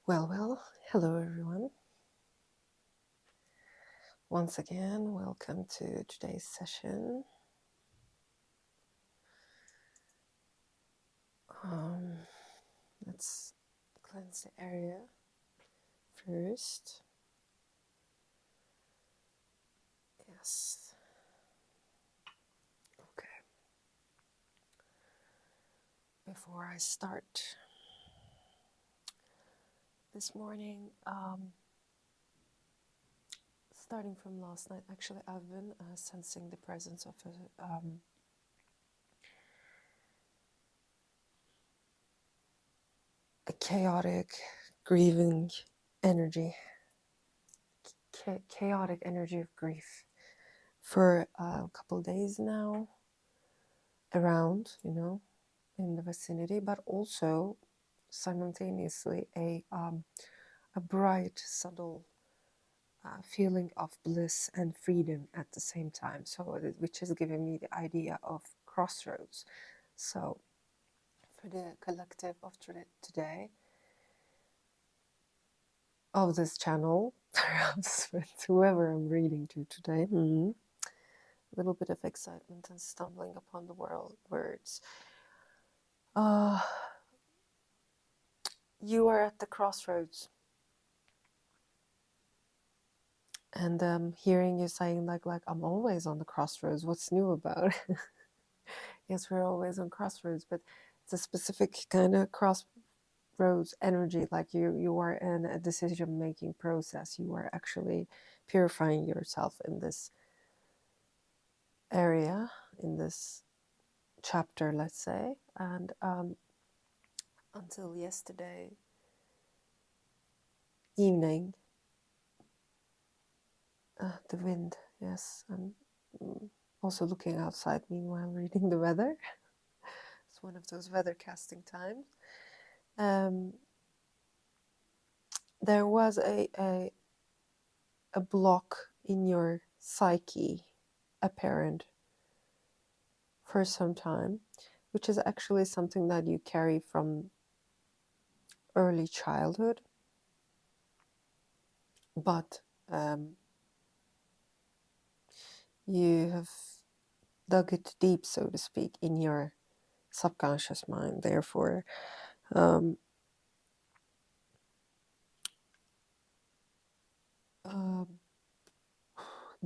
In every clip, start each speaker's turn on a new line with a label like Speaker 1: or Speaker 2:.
Speaker 1: Hello everyone. Once again, welcome to today's session. Let's cleanse the area first. Yes. Okay. Before I start this morning, starting from last night, actually, I've been sensing the presence of a chaotic, grieving energy, chaotic energy of grief for a couple days now around, in the vicinity, but also simultaneously a bright, subtle feeling of bliss and freedom at the same time. So, which is giving me the idea of crossroads. So, for the collective of today, of this channel, perhaps with whoever I'm reading to today, a little bit of excitement and stumbling upon the words. You are at the crossroads. And hearing you saying like I'm always on the crossroads. What's new about it? Yes, we're always on crossroads, but it's a specific kind of crossroads energy. Like you are in a decision-making process. You are actually purifying yourself in this area, in this chapter, let's say. And until yesterday evening, the wind. Yes, I'm also looking outside. Meanwhile, reading the weather. It's one of those weather casting times. There was a block in your psyche apparent for some time, which is actually something that you carry from early childhood, but you have dug it deep, so to speak, in your subconscious mind. Therefore,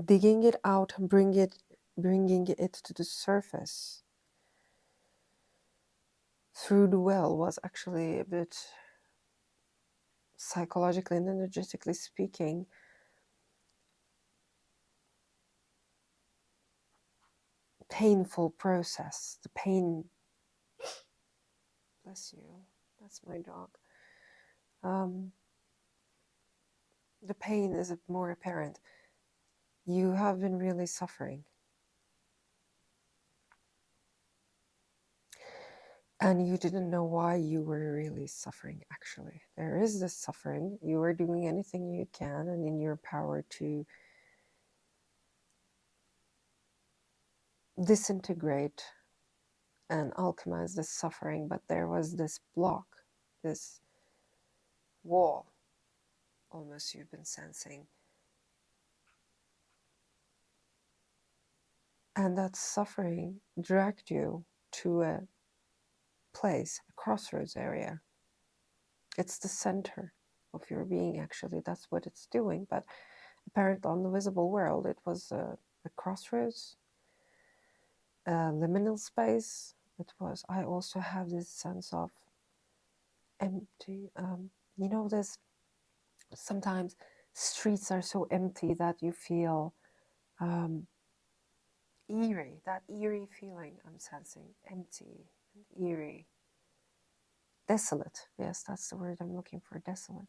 Speaker 1: digging it out and bringing it to the surface through the well was actually a bit, psychologically and energetically speaking, painful process. The pain, bless you, that's my dog. The pain is more apparent. You have been really suffering. And you didn't know why you were really suffering, actually. There is this suffering. You are doing anything you can and in your power to disintegrate and alchemize this suffering. But there was this block, this wall, almost you've been sensing. And that suffering dragged you to a place, a crossroads area. It's the center of your being, actually. That's what it's doing. But apparently on the visible world, it was a crossroads, a liminal space. It was, I also have this sense of empty. This sometimes streets are so empty that you feel eerie, that eerie feeling I'm sensing, empty and eerie. Desolate, yes, that's the word I'm looking for, desolate.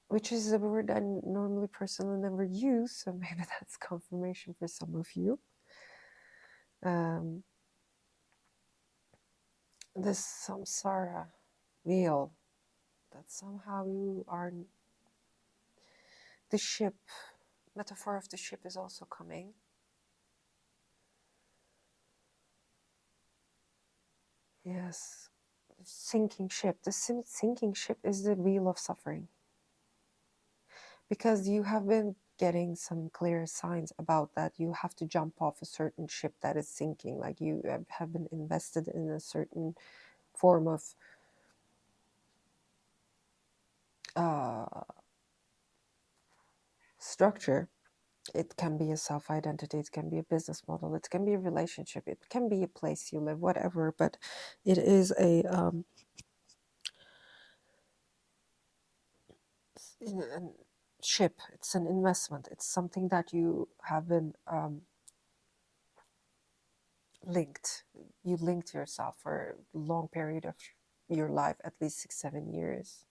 Speaker 1: Which is a word I normally personally never use, so maybe that's confirmation for some of you. This samsara wheel, that somehow you are, the ship, metaphor of the ship is also coming. Yes, sinking ship. The sinking ship is the wheel of suffering, because you have been getting some clear signs about that. You have to jump off a certain ship that is sinking, like you have been invested in a certain form of structure. It can be a self-identity, it can be a business model, it can be a relationship, it can be a place you live, whatever, but it is a ship. It's an investment. It's something that you have been linked. You linked yourself for a long period of your life, at least 6-7 years,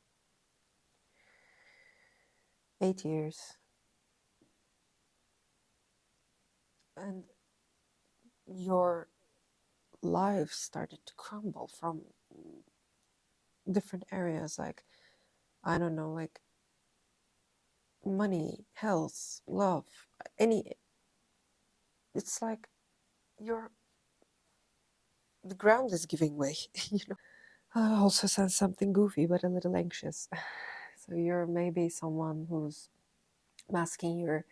Speaker 1: 8 years, and your life started to crumble from different areas, like, I don't know, like money, health, love, any. It's like the ground is giving way. I also said something goofy, but a little anxious. So you're maybe someone who's masking your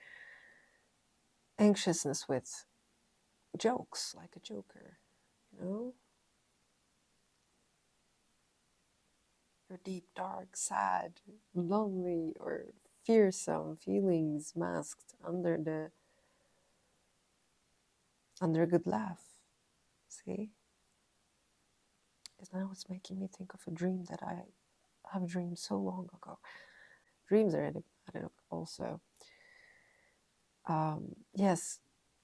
Speaker 1: anxiousness with jokes, like a joker, Your deep, dark, sad, lonely, or fearsome feelings masked under a good laugh. See? And now it's making me think of a dream that I have dreamed so long ago. Dreams are enigmatic also. Yes,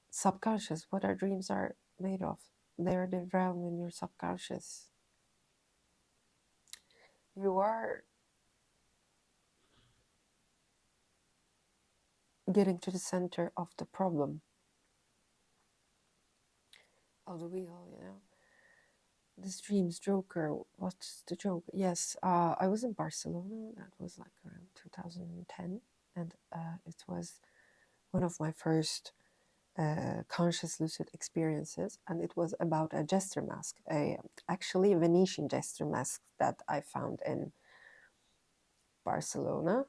Speaker 1: subconscious. What our dreams are made of. They're the realm in your subconscious. You are getting to the center of the problem, of the wheel, This dream's joker, what's the joke? Yes, I was in Barcelona. That was like around 2010, and it was one of my first conscious lucid experiences, and it was about a jester mask, actually a Venetian jester mask that I found in Barcelona.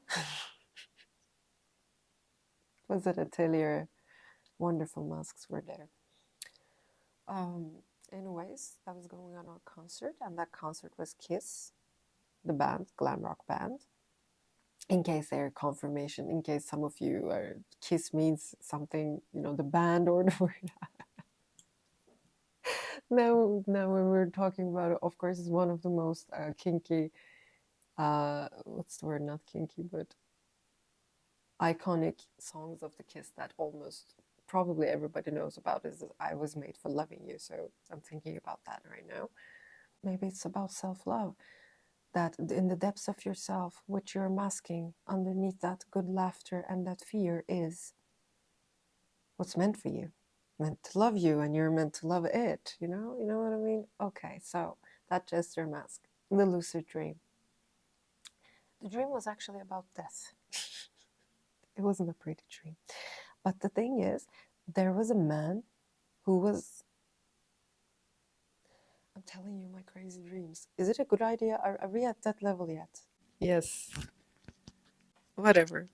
Speaker 1: It was an atelier. Wonderful masks were there. Anyways, I was going on a concert, and that concert was Kiss, the band, glam rock band. In case they're confirmation, in case some of you are, Kiss means something, the band or the word. Now when we're talking about it, of course, it's one of the most kinky, what's the word, not kinky, but iconic songs of the Kiss that almost probably everybody knows about is I Was Made for Loving You. So I'm thinking about that right now. Maybe it's about self-love, that in the depths of yourself, what you're masking underneath that good laughter and that fear is what's meant for you, meant to love you, and you're meant to love it, you know what I mean? Okay, so that gesture mask, the lucid dream. The dream was actually about death. It wasn't a pretty dream. But the thing is, there was a man who was, I'm telling you my crazy dreams. Is it a good idea? Are we at that level yet? Yes. Whatever.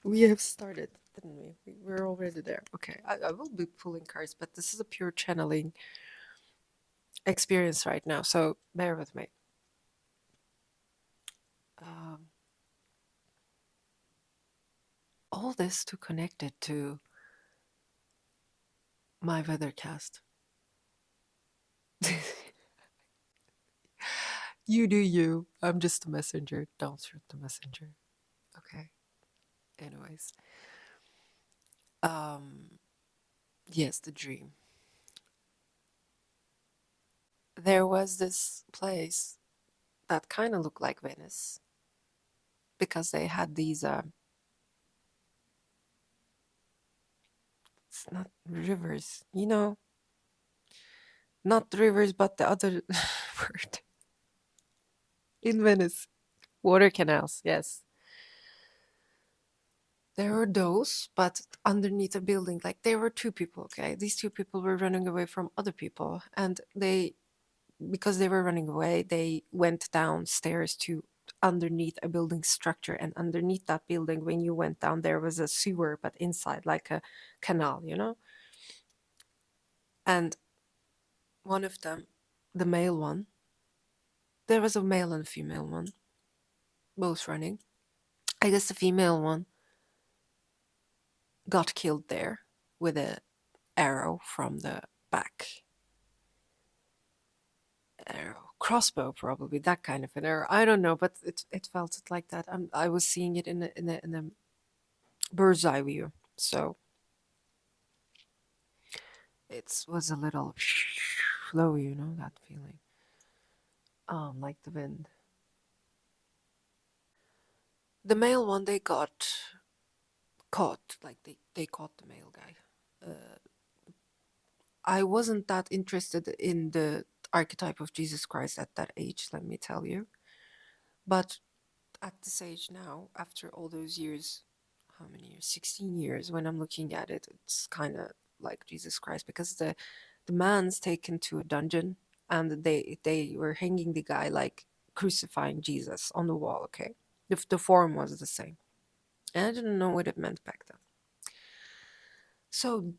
Speaker 1: We have started, didn't we? We're already there. Okay, I will be pulling cards, but this is a pure channeling experience right now, so bear with me. All this to connect it to my weathercast. You do you. I'm just a messenger. Don't shoot the messenger. Okay. Anyways. Yes, the dream. There was this place that kind of looked like Venice, because they had these it's not rivers, not rivers, but the other word in Venice, water canals. Yes, there were those, but underneath a building, like there were two people. Okay, these two people were running away from other people, and they because they were running away, they went downstairs to underneath a building structure, and underneath that building, when you went down, there was a sewer, but inside like a canal, you know. And one of them, the male one, there was a male and female one, both running. I guess the female one got killed there with a arrow from the back. Arrow, crossbow, probably that kind of an arrow. I don't know, but it felt like that. I was seeing it in a bird's eye view, so it was a little flow, you know, that feeling, like the wind. The male one, they got caught, like they caught the male guy. I wasn't that interested in the archetype of Jesus Christ at that age, let me tell you. But at this age now, after all those years, how many years? 16 years, when I'm looking at it, it's kind of like Jesus Christ, because the man's taken to a dungeon, and they were hanging the guy, like crucifying Jesus on the wall, okay? The form was the same. And I didn't know what it meant back then. So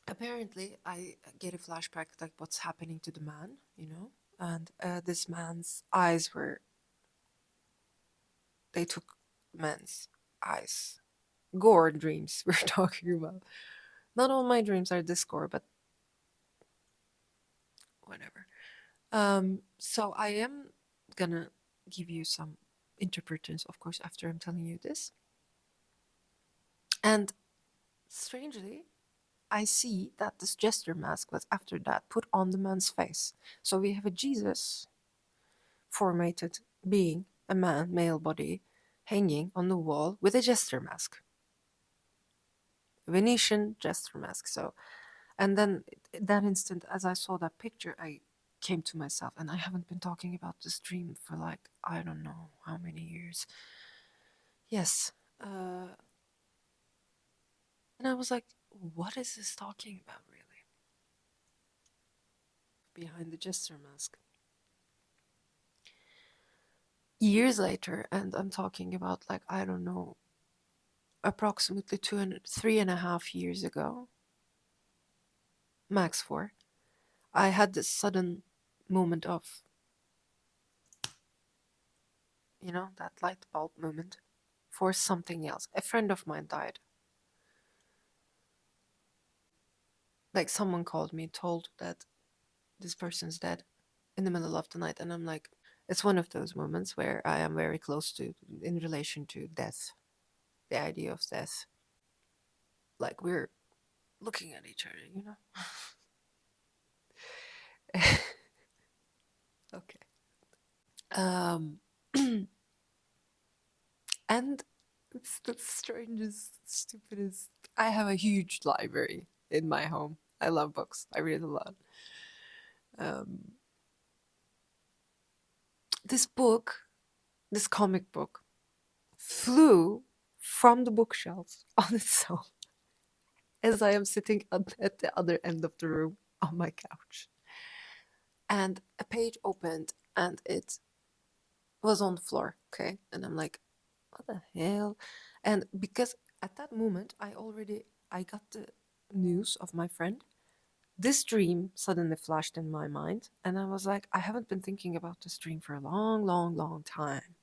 Speaker 1: apparently I get a flashback, like what's happening to the man, you know? And this man's eyes were, they took man's eyes. Gore dreams we're talking about. Not all my dreams are this gore, but whatever. So I am gonna give you some interpretations, of course, after I'm telling you this. And strangely, I see that this jester mask was after that put on the man's face. So we have a Jesus formated being, a man, male body, hanging on the wall with a jester mask. A Venetian jester mask. So, and then that instant, as I saw that picture, I came to myself, and I haven't been talking about this dream for like, I don't know how many years. Yes. And I was like, what is this talking about, really? Behind the jester mask. Years later, and I'm talking about like, I don't know, approximately 3.5 years ago, max 4, I had this sudden moment of, you know, that light bulb moment for something else. A friend of mine died. Like someone called me, told that this person's dead in the middle of the night, and I'm like, it's one of those moments where I am very close to, in relation to death, the idea of death. Like we're looking at each other, you know. Okay. Um, and it's the strangest, stupidest. I have a huge library in my home. I love books. I read a lot. Um, this book, this comic book, flew from the bookshelf on its own as I am sitting at the other end of the room on my couch. And a page opened, and it was on the floor, okay? And I'm like, what the hell? And because at that moment, I got the news of my friend. This dream suddenly flashed in my mind, and I was like, I haven't been thinking about this dream for a long, long, long time.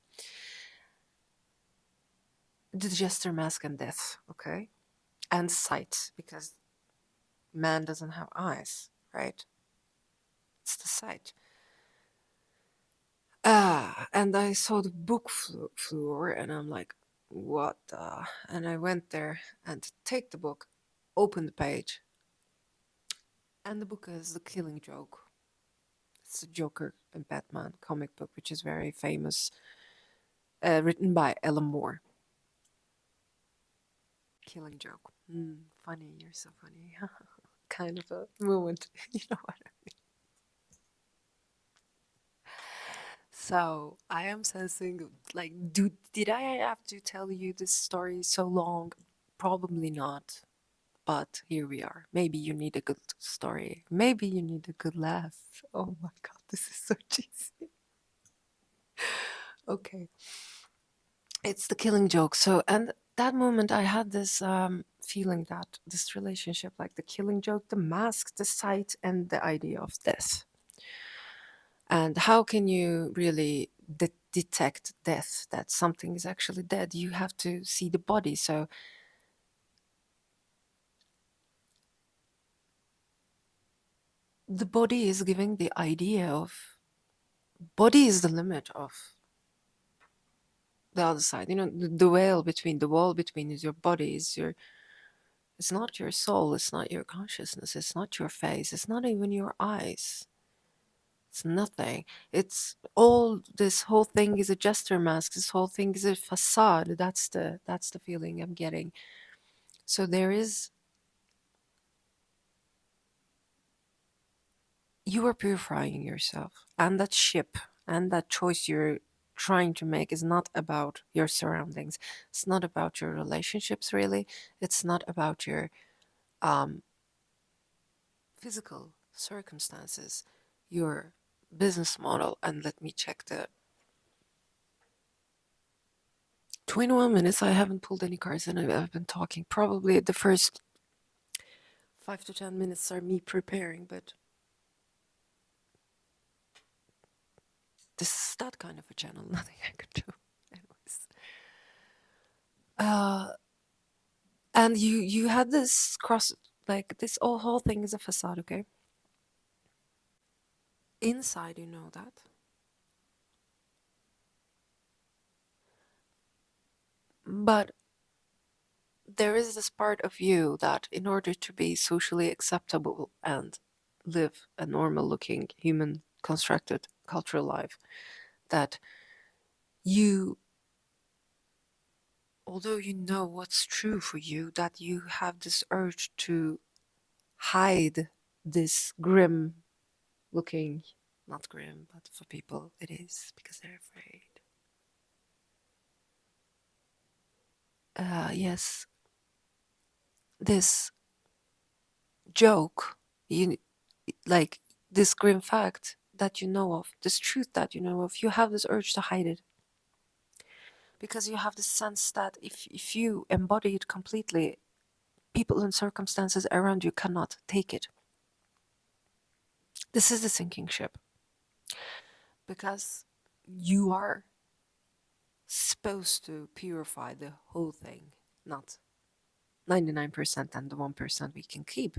Speaker 1: The jester mask and death, okay? And sight, because man doesn't have eyes, right? It's the sight. And I saw the book floor, and I'm like, what the? And I went there and take the book, open the page, and the book is The Killing Joke. It's a Joker and Batman comic book, which is very famous, written by Alan Moore. Killing Joke. Funny, you're so funny. Kind of a moment, you know what I mean? So I am sensing, like, did I have to tell you this story so long? Probably not. But here we are. Maybe you need a good story. Maybe you need a good laugh. Oh my God, this is so cheesy. Okay. It's the killing joke. So, and that moment I had this feeling that this relationship, like the killing joke, the mask, the sight, and the idea of death. And how can you really detect death, that something is actually dead? You have to see the body. So the body is giving the idea of, body is the limit of the other side. You know, the wall between is your body, is your, it's not your soul, it's not your consciousness, it's not your face, it's not even your eyes. It's nothing. It's all, this whole thing is a gesture mask. This whole thing is a facade. That's the feeling I'm getting. So there is, you are purifying yourself, and that ship and that choice you're trying to make is not about your surroundings. It's not about your relationships, really. It's not about your um, physical circumstances, your business model. And let me check the 21 minutes. I haven't pulled any cards, and I've been talking. Probably the first 5 to 10 minutes are me preparing, but this is that kind of a channel. Nothing I could do. Anyways. And you had this cross, like this whole thing is a facade, okay? Inside, you know that. But there is this part of you that, in order to be socially acceptable and live a normal looking human constructed cultural life, that you, although you know what's true for you, that you have this urge to hide this grim looking, not grim, but for people it is, because they're afraid. Yes, this joke, you, like this grim fact that you know of, this truth that you know of, you have this urge to hide it. Because you have the sense that if you embody it completely, people and circumstances around you cannot take it. This is the sinking ship. Because you are supposed to purify the whole thing, not 99% and the 1% we can keep,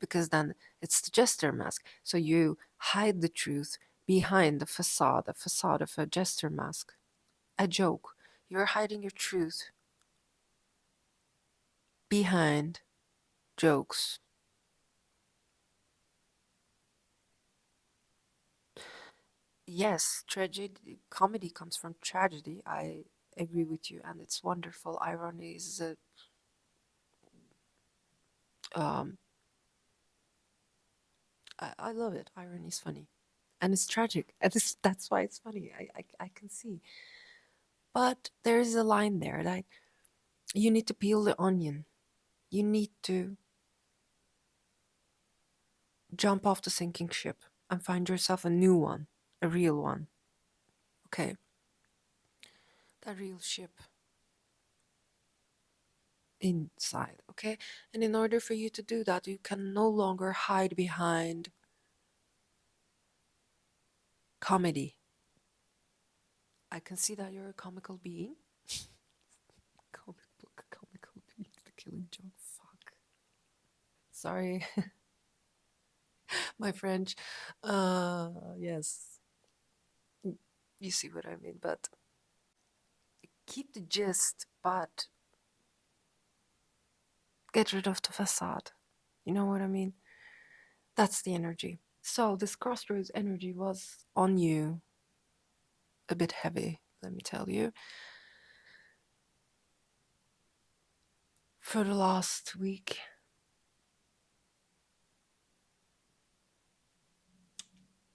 Speaker 1: because then it's the gesture mask. So you hide the truth behind the facade of a gesture mask, a joke. You're hiding your truth behind jokes. Yes, tragedy, comedy comes from tragedy. I agree with you, and it's wonderful. Irony is um, I love it. Irony is funny, and it's tragic. And that's why it's funny. I can see, but there is a line there that you need to peel the onion. You need to jump off the sinking ship and find yourself a new one, a real one. Okay, that real ship inside. Okay, and in order for you to do that, you can no longer hide behind comedy. I can see that you're a comical being. Comic book, comical being, the killing joke. Fuck. Sorry, my French. Yes, you see what I mean. But keep the gist, but get rid of the facade. You know what I mean? That's the energy. So this crossroads energy was on you a bit heavy, let me tell you. For the last week.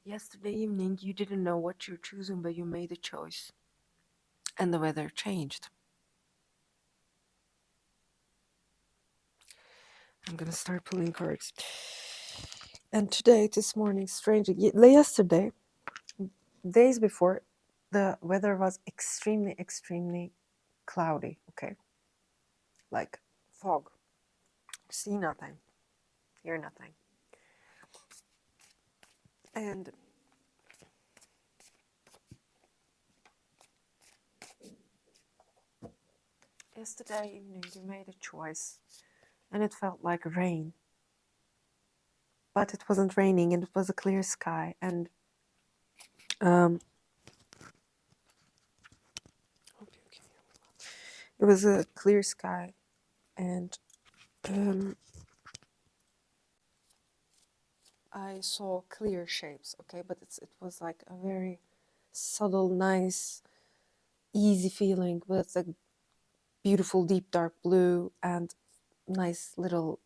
Speaker 1: Yesterday evening, you didn't know what you're choosing, but you made a choice. And the weather changed. I'm gonna start pulling cards. And today, this morning, strangely, yesterday, days before, the weather was extremely, extremely cloudy. Okay, like fog. See nothing, hear nothing. And yesterday evening, you made a choice, and it felt like rain. But it wasn't raining, and it was a clear sky. And um, it was a clear sky, and I saw clear shapes. Okay, but it was like a very subtle, nice, easy feeling with a beautiful deep dark blue and nice little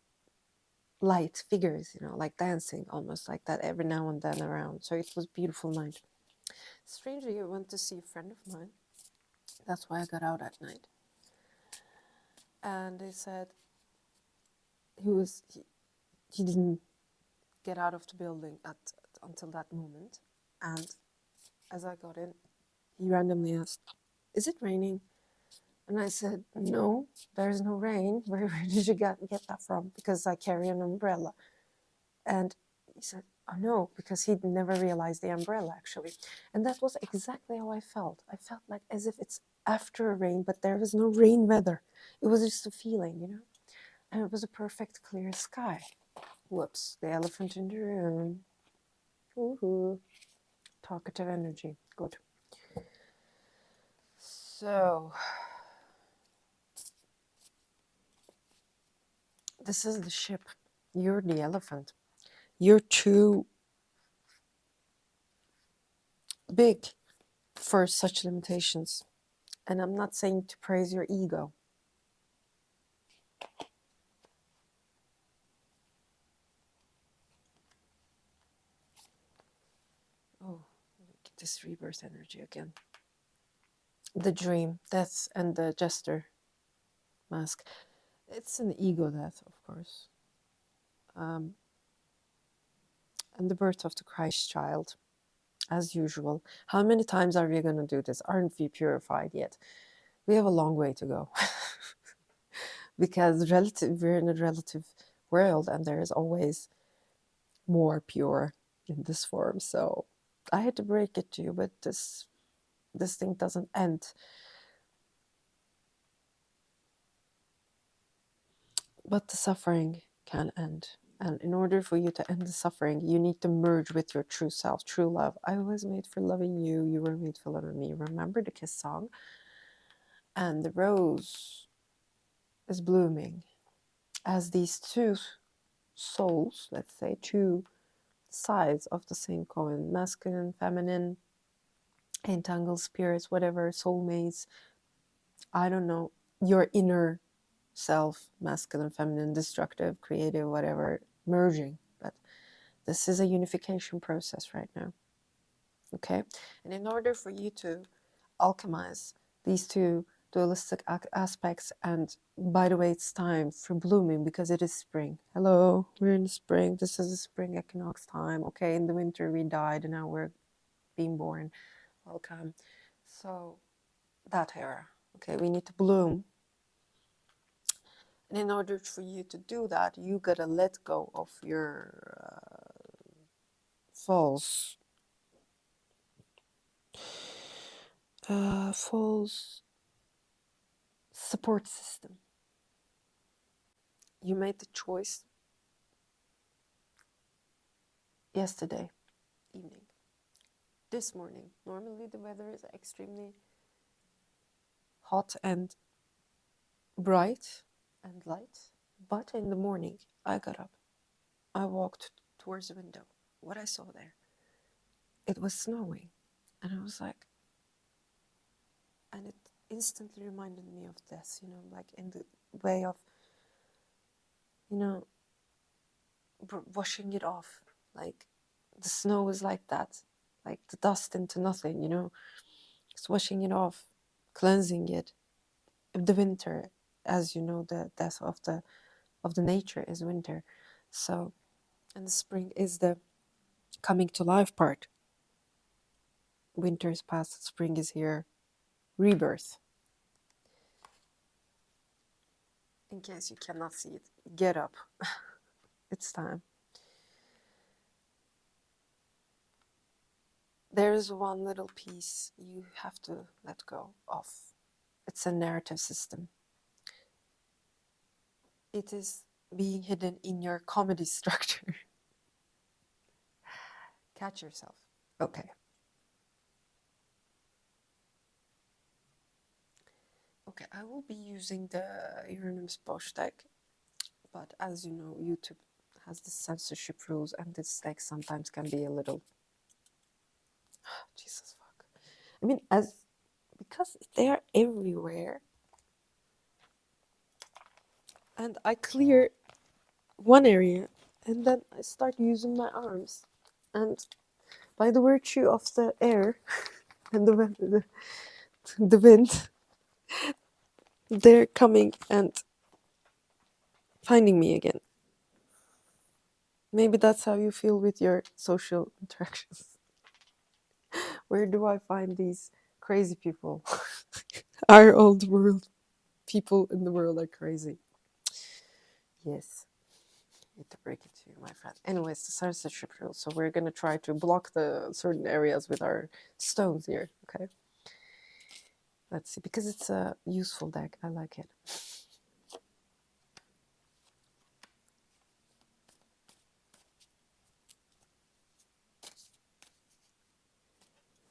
Speaker 1: light figures, you know, like dancing almost like that every now and then around. So it was a beautiful night. Strangely, I went to see a friend of mine. That's why I got out at night. And they said he didn't get out of the building until that moment. And as I got in, he randomly asked, "Is it raining?" And I said, "No, there's no rain. Where did you get that from?" Because I carry an umbrella. And he said, "Oh no," because he'd never realized the umbrella actually. And that was exactly how I felt. I felt like as if it's after a rain, but there was no rain weather. It was just a feeling, you know? And it was a perfect clear sky. Whoops, the elephant in the room. Woohoo. Talkative energy. Good. So, this is the ship. You're the elephant. You're too big for such limitations. And I'm not saying to praise your ego. Oh, get this rebirth energy again. The dream, death, and the jester mask. It's an ego death, of course. And the birth of the Christ child, as usual. How many times are we going to do this? Aren't we purified yet? We have a long way to go. Because we're in a relative world, and there is always more pure in this form. So I had to break it to you, but this thing doesn't end. But the suffering can end. And in order for you to end the suffering, you need to merge with your true self, true love. I was made for loving you. You were made for loving me. Remember the Kiss song? And the rose is blooming as these two souls, let's say, two sides of the same coin, masculine, feminine, entangled spirits, whatever, soulmates, I don't know, your inner self, masculine, feminine, destructive, creative, whatever, merging. But this is a unification process right now. Okay? And in order for you to alchemize these two dualistic aspects, and by the way, it's time for blooming because it is spring. Hello, we're in spring. This is the spring equinox time. Okay, in the winter we died and now we're being born. Welcome. So, that era. Okay, we need to bloom. And in order for you to do that, you gotta let go of your false support system. You made the choice yesterday evening. This morning, normally the weather is extremely hot and bright and light, but in the morning I got up. I walked towards the window. What I saw there, it was snowing, and I was like, and it instantly reminded me of death, you know, like in the way of, you know, washing it off. Like the snow is like that, like the dust into nothing, you know. It's washing it off, cleansing it. The winter, as you know, the death of the of the nature is winter. So, and the spring is the coming to life part. Winter is past, spring is here, rebirth. In case you cannot see it, get up. It's time. There is one little piece you have to let go of. It's a narrative system. It is being hidden in your comedy structure. Catch yourself. Okay. Okay, I will be using the Hieronymous Bosch deck, but as you know, YouTube has the censorship rules, and this deck sometimes can be a little... Jesus fuck. I mean, because they are everywhere, and I clear one area, and then I start using my arms, and by the virtue of the air and the wind, they're coming and finding me again. Maybe that's how you feel with your social interactions. Where do I find these crazy people? Our old world people in the world are crazy. Yes, I need to break it to you, my friend. Anyways, the censorship rule. So we're gonna try to block the certain areas with our stones here. Okay. Let's see, because it's a useful deck. I like it.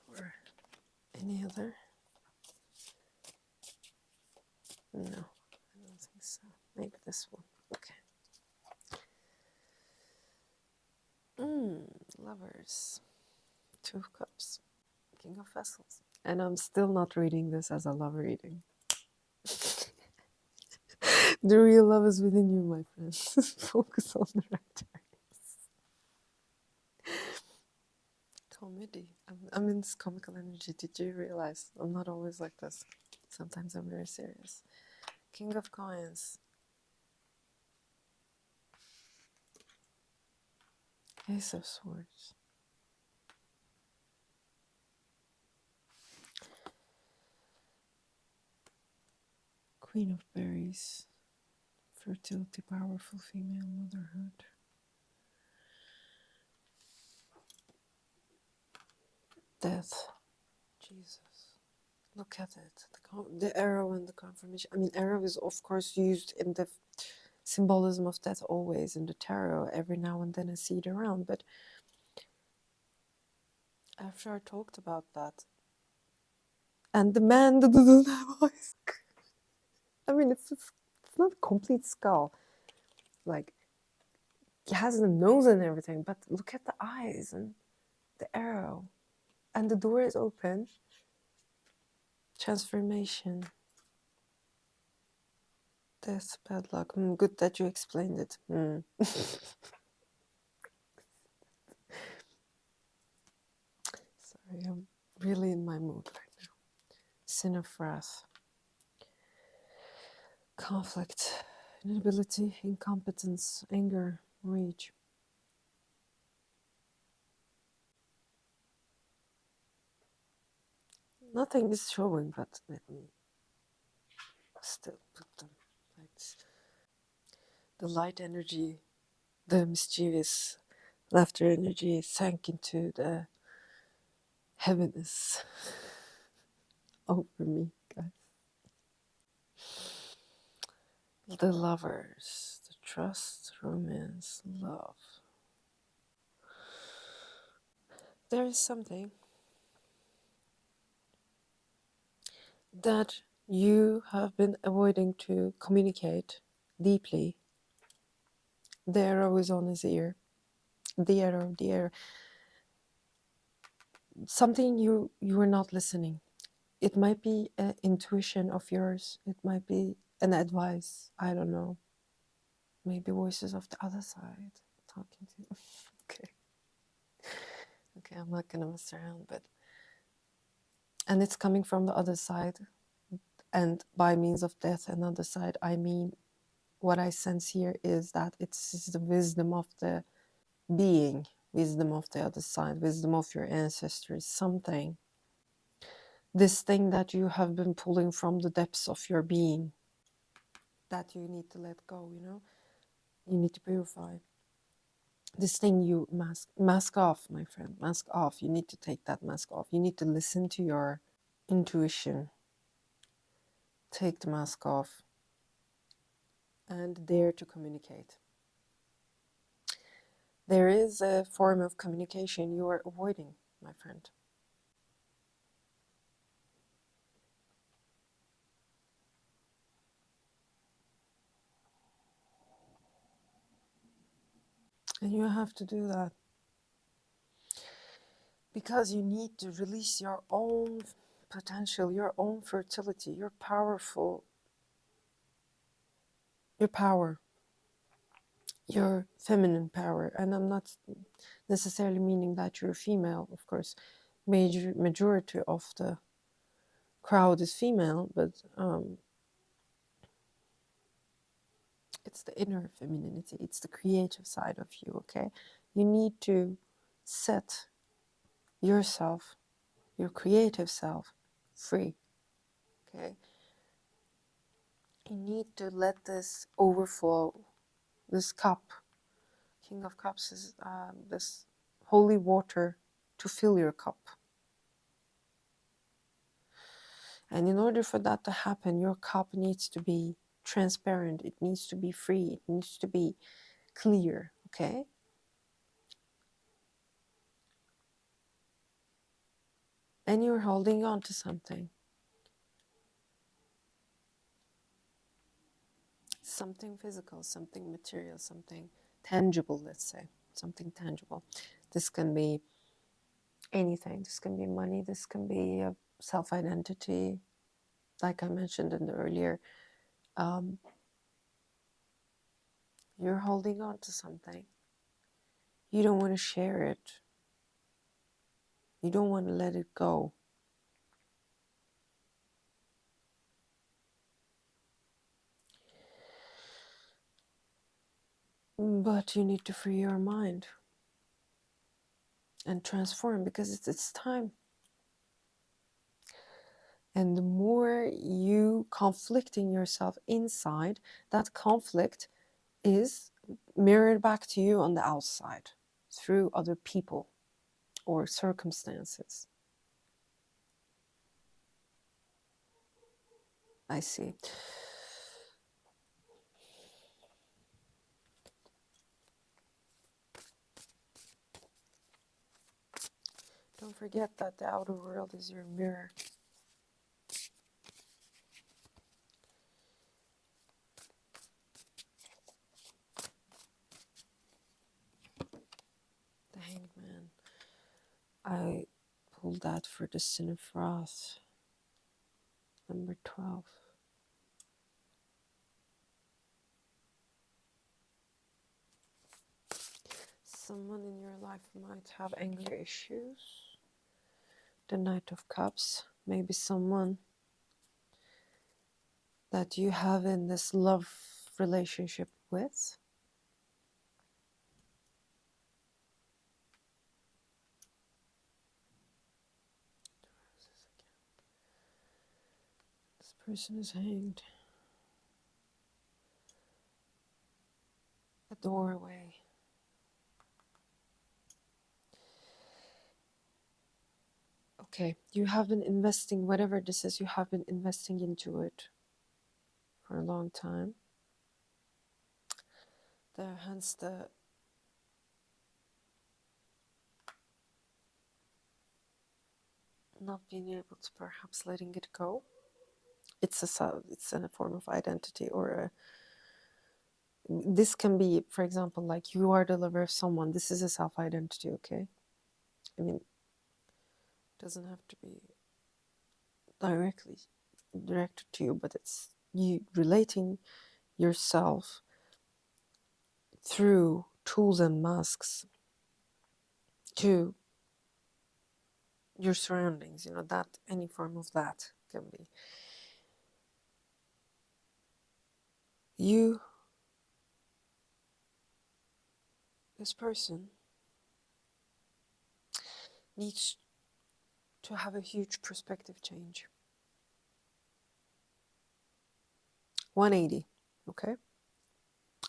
Speaker 1: Or any other? No, I don't think so. Maybe this one. Okay. Lovers. Two of Cups. King of Vessels. And I'm still not reading this as a love reading. The real love is within you, my friends. Focus on the right areas. Comedy. I'm in this comical energy. Did you realize? I'm not always like this. Sometimes I'm very serious. King of Coins. Ace of Swords. Queen of Berries. Fertility, powerful female motherhood. Death. Jesus. Look at it. The arrow and the confirmation. I mean, arrow is, of course, used in the symbolism of death always in the tarot. Every now and then I see it around. But after I talked about that, and the man that doesn't have eyes. I mean, it's not a complete skull. Like, he has a nose and everything, but look at the eyes and the arrow. And the door is open. Transformation. Death, bad luck. Good that you explained it. Sorry, I'm really in my mood right now. Sin of wrath. Conflict. Inability, incompetence, anger, rage. Nothing is showing, but let me still put them like this. The light energy, the mischievous laughter energy sank into the heaviness over me, guys. The lovers, the trust, romance, love. There is something that you have been avoiding to communicate deeply. The arrow is on his ear. The arrow, the arrow. Something you are not listening. It might be an intuition of yours. It might be an advice. I don't know. Maybe voices of the other side talking to you. Okay. Okay, I'm not gonna mess around, but... And it's coming from the other side. And by means of death and other side, I mean what I sense here is that it's the wisdom of the being, wisdom of the other side, wisdom of your ancestors, something. This thing that you have been pulling from the depths of your being, that you need to let go, you know? You need to purify. This thing you mask off, my friend, mask off. You need to take that mask off. You need to listen to your intuition. Take the mask off and dare to communicate. There is a form of communication you are avoiding, my friend. And you have to do that because you need to release your own potential, your own fertility, your powerful, your power, your feminine power. And I'm not necessarily meaning that you're female, of course. Majority of the crowd is female, but it's the inner femininity, it's the creative side of you, okay? You need to set yourself, your creative self, free, okay? You need to let this overflow, this cup, King of Cups is this holy water to fill your cup. And in order for that to happen, your cup needs to be transparent, it needs to be free, it needs to be clear, okay? And you're holding on to something. Something physical, something material, something tangible, let's say. Something tangible. This can be anything. This can be money, this can be a self-identity, like I mentioned in the earlier. You're holding on to something. You don't want to share it. You don't want to let it go. But you need to free your mind and transform, because it's time. And the more you conflicting yourself inside, that conflict is mirrored back to you on the outside through other people or circumstances. I see. Don't forget that the outer world is your mirror. The Hanged Man. I pulled that for the Sin of Wrath, number 12. Someone in your life might have anger issues. The Knight of Cups. Maybe someone that you have in this love relationship with. This person is hanged. A doorway. Okay, you have been investing, whatever this is, you have been investing into it for a long time. Hence the not being able to perhaps letting it go. It's a form of identity, or this can be, for example, like you are the lover of someone. This is a self-identity, okay? I mean, it doesn't have to be directly directed to you, but it's you relating yourself through tools and masks to your surroundings, you know, that any form of that can be. You this person needs to have a huge perspective change. 180, okay?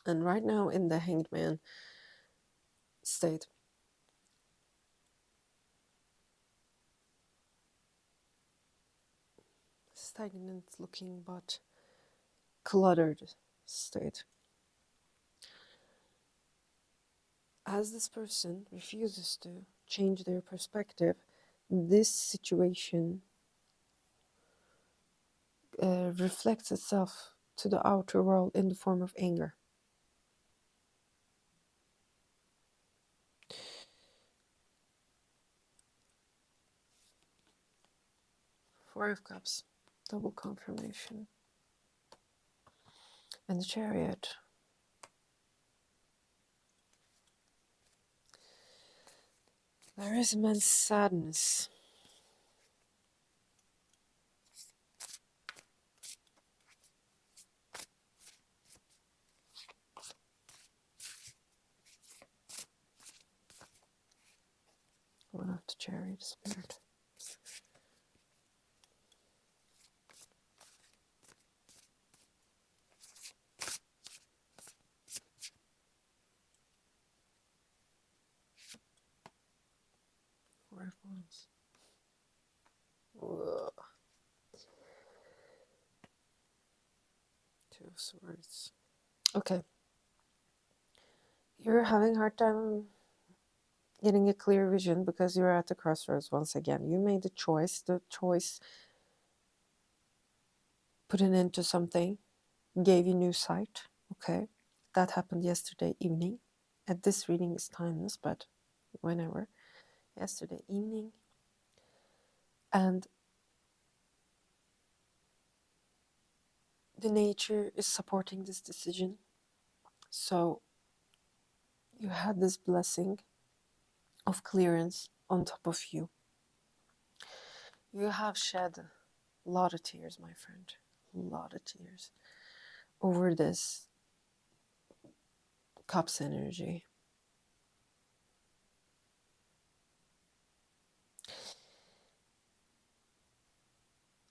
Speaker 1: And right now in the Hanged Man state, stagnant looking but cluttered state. As this person refuses to change their perspective, this situation reflects itself to the outer world in the form of anger. Four of Cups, double confirmation. And the Chariot. There is immense sadness. One of the Chariot spirit. Four of Wands. Ugh. Two of Swords. Okay. You're having a hard time getting a clear vision because you're at the crossroads once again. You made the choice put an end to something, gave you new sight. Okay. That happened yesterday evening. And this reading is timeless, but whenever. Yesterday evening. And the nature is supporting this decision. So you had this blessing of clearance on top of you. You have shed a lot of tears, my friend. A lot of tears over this Cups energy.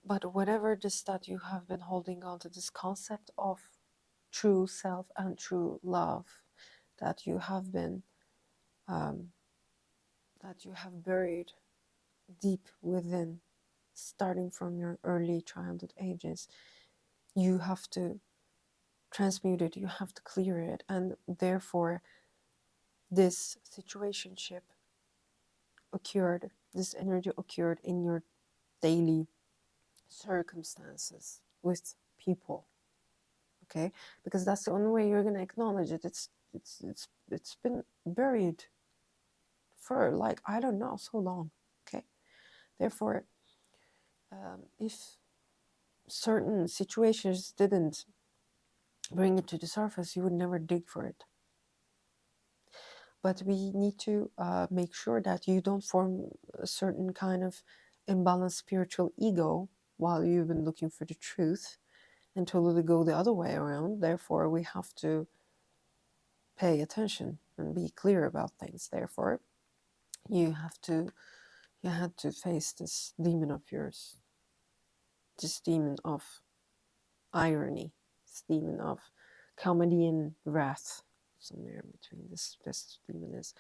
Speaker 1: But whatever it is that you have been holding on to, this concept of true self and true love that you have been that you have buried deep within, starting from your early childhood ages, you have to transmute it, you have to clear it, and therefore this situationship occurred, this energy occurred in your daily circumstances with people, okay? Because that's the only way you're going to acknowledge it. It's been buried for, like, I don't know, so long, okay? Therefore, if certain situations didn't bring it to the surface, you would never dig for it. But we need to make sure that you don't form a certain kind of imbalanced spiritual ego while you've been looking for the truth and totally go the other way around. Therefore, we have to pay attention and be clear about things. Therefore, you had to face this demon of yours, this demon of irony, this demon of comedy and wrath, somewhere in between. This demon is,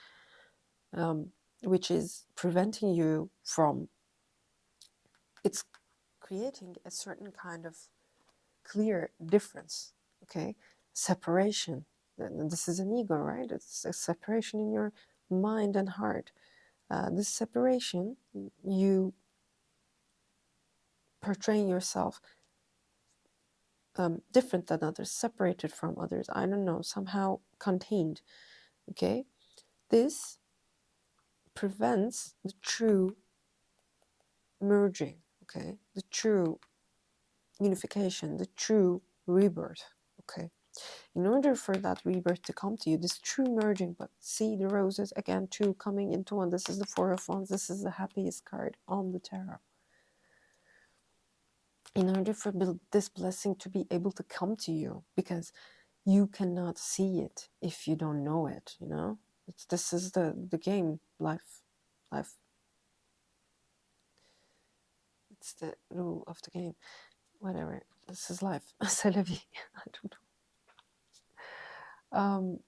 Speaker 1: which is preventing you from. It's creating a certain kind of clear difference, okay? Separation. And this is an ego, right? It's a separation in your mind and heart. This separation, you portraying yourself different than others, separated from others, I don't know, somehow contained, okay? This prevents the true merging, okay? The true unification, the true rebirth, okay? In order for that rebirth to come to you, this true merging, but see the roses again, two coming into one. This is the Four of Wands. This is the happiest card on the tarot. In order for this blessing to be able to come to you, because you cannot see it if you don't know it, you know? This is the game, life. It's the rule of the game. Whatever. This is life. C'est la vie. I don't know.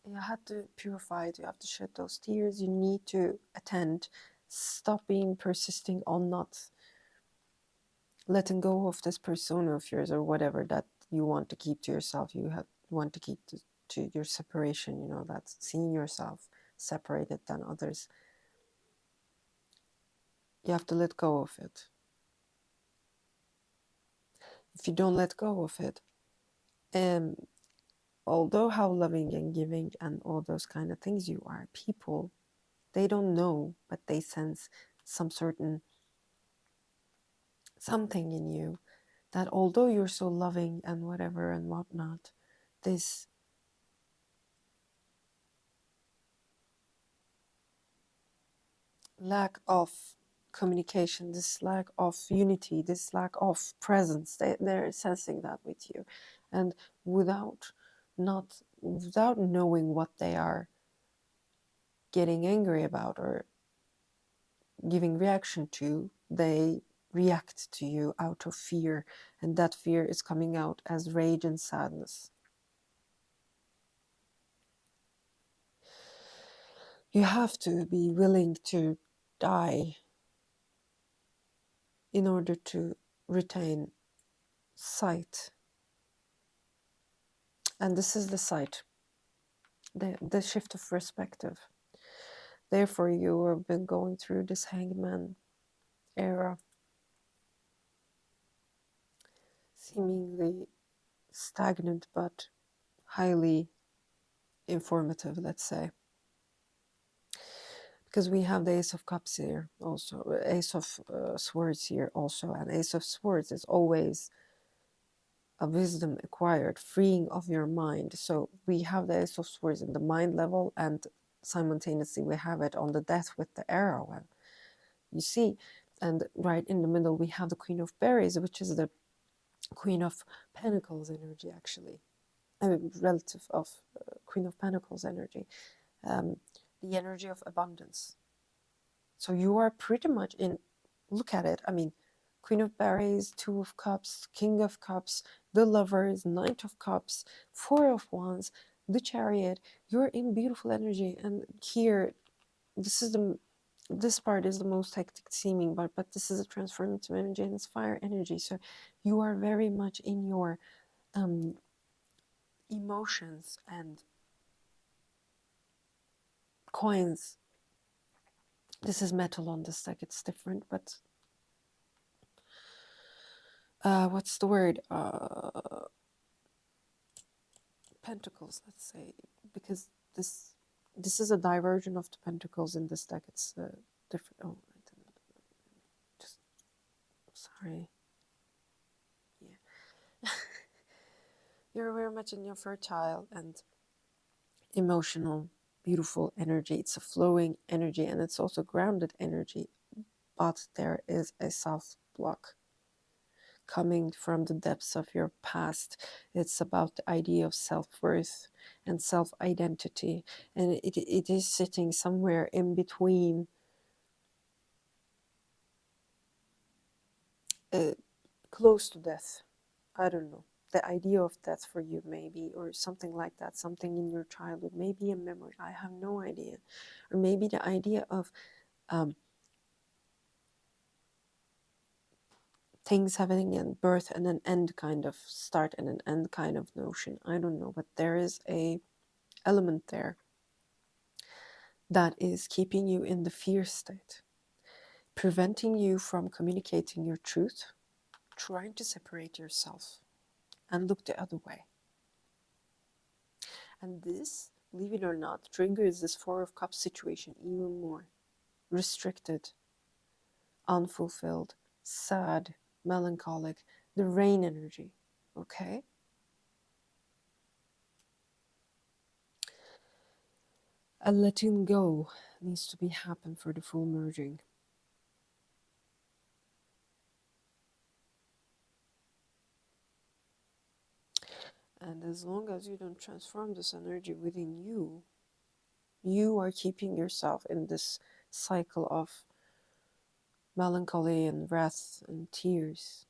Speaker 1: You have to purify it. You have to shed those tears. You need to attend. Stop being persisting on not letting go of this persona of yours or whatever that you want to keep to yourself. You want to keep to your separation. You know, that's seeing yourself separated than others. You have to let go of it. If you don't let go of it, although how loving and giving and all those kind of things you are, people, they don't know, but they sense some certain something in you that although you're so loving and whatever and whatnot, this lack of communication, this lack of unity, this lack of presence, they're sensing that with you. And without knowing what they are getting angry about or giving reaction to, they react to you out of fear, and that fear is coming out as rage and sadness. You have to be willing to die in order to retain sight. And this is the sight, the shift of perspective. Therefore, you have been going through this hangman era, seemingly stagnant but highly informative, let's say. Because we have the Ace of Cups here also, Ace of Swords here also, and Ace of Swords is always a wisdom acquired, freeing of your mind. So we have the Ace of Swords in the mind level, and simultaneously we have it on the death with the arrow. And you see, and right in the middle we have the Queen of Berries, which is the Queen of Pentacles energy, actually. I mean, relative of Queen of Pentacles energy. The energy of abundance. So you are pretty much in, look at it, I mean, Queen of Berries, Two of Cups, King of Cups, the Lovers, Knight of Cups, Four of Wands, the Chariot. You're in beautiful energy, and here, this part is the most hectic seeming, but this is a transformative energy and it's fire energy. So you are very much in your emotions and coins. This is metal on this deck, it's different, but what's the word? Pentacles, let's say, because this is a diversion of the pentacles in this deck. It's different. Oh, just sorry. Yeah, you're very much in your fertile and emotional, beautiful energy. It's a flowing energy, and it's also grounded energy. But there is a self block coming from the depths of your past. It's about the idea of self-worth and self-identity, and it is sitting somewhere in between close to death. I don't know, the idea of death for you, maybe, or something like that, something in your childhood, maybe a memory, I have no idea. Or maybe the idea of things having a birth and an end kind of start and an end kind of notion. I don't know, but there is a element there that is keeping you in the fear state, preventing you from communicating your truth, trying to separate yourself and look the other way. And this, believe it or not, triggers this Four of Cups situation even more. Restricted, unfulfilled, sad, melancholic, the rain energy, okay? A letting go needs to be happen for the full merging. And as long as you don't transform this energy within you, You are keeping yourself in this cycle of melancholy and wrath and tears.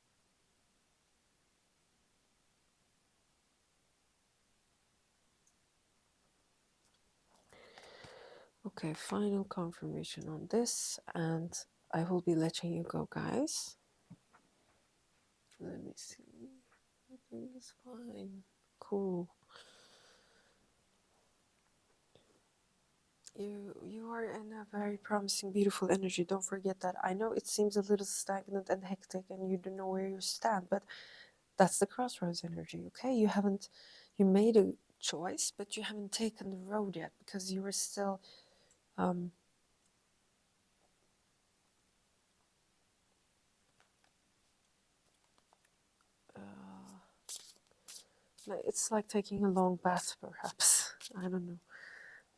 Speaker 1: Okay, final confirmation on this, and I will be letting you go, guys. Let me see. Everything is fine. Cool. You are in a very promising, beautiful energy. Don't forget that. I know it seems a little stagnant and hectic and you don't know where you stand, but that's the crossroads energy, okay? You made a choice, but you haven't taken the road yet because you are still um uh, it's like taking a long bath, perhaps. I don't know.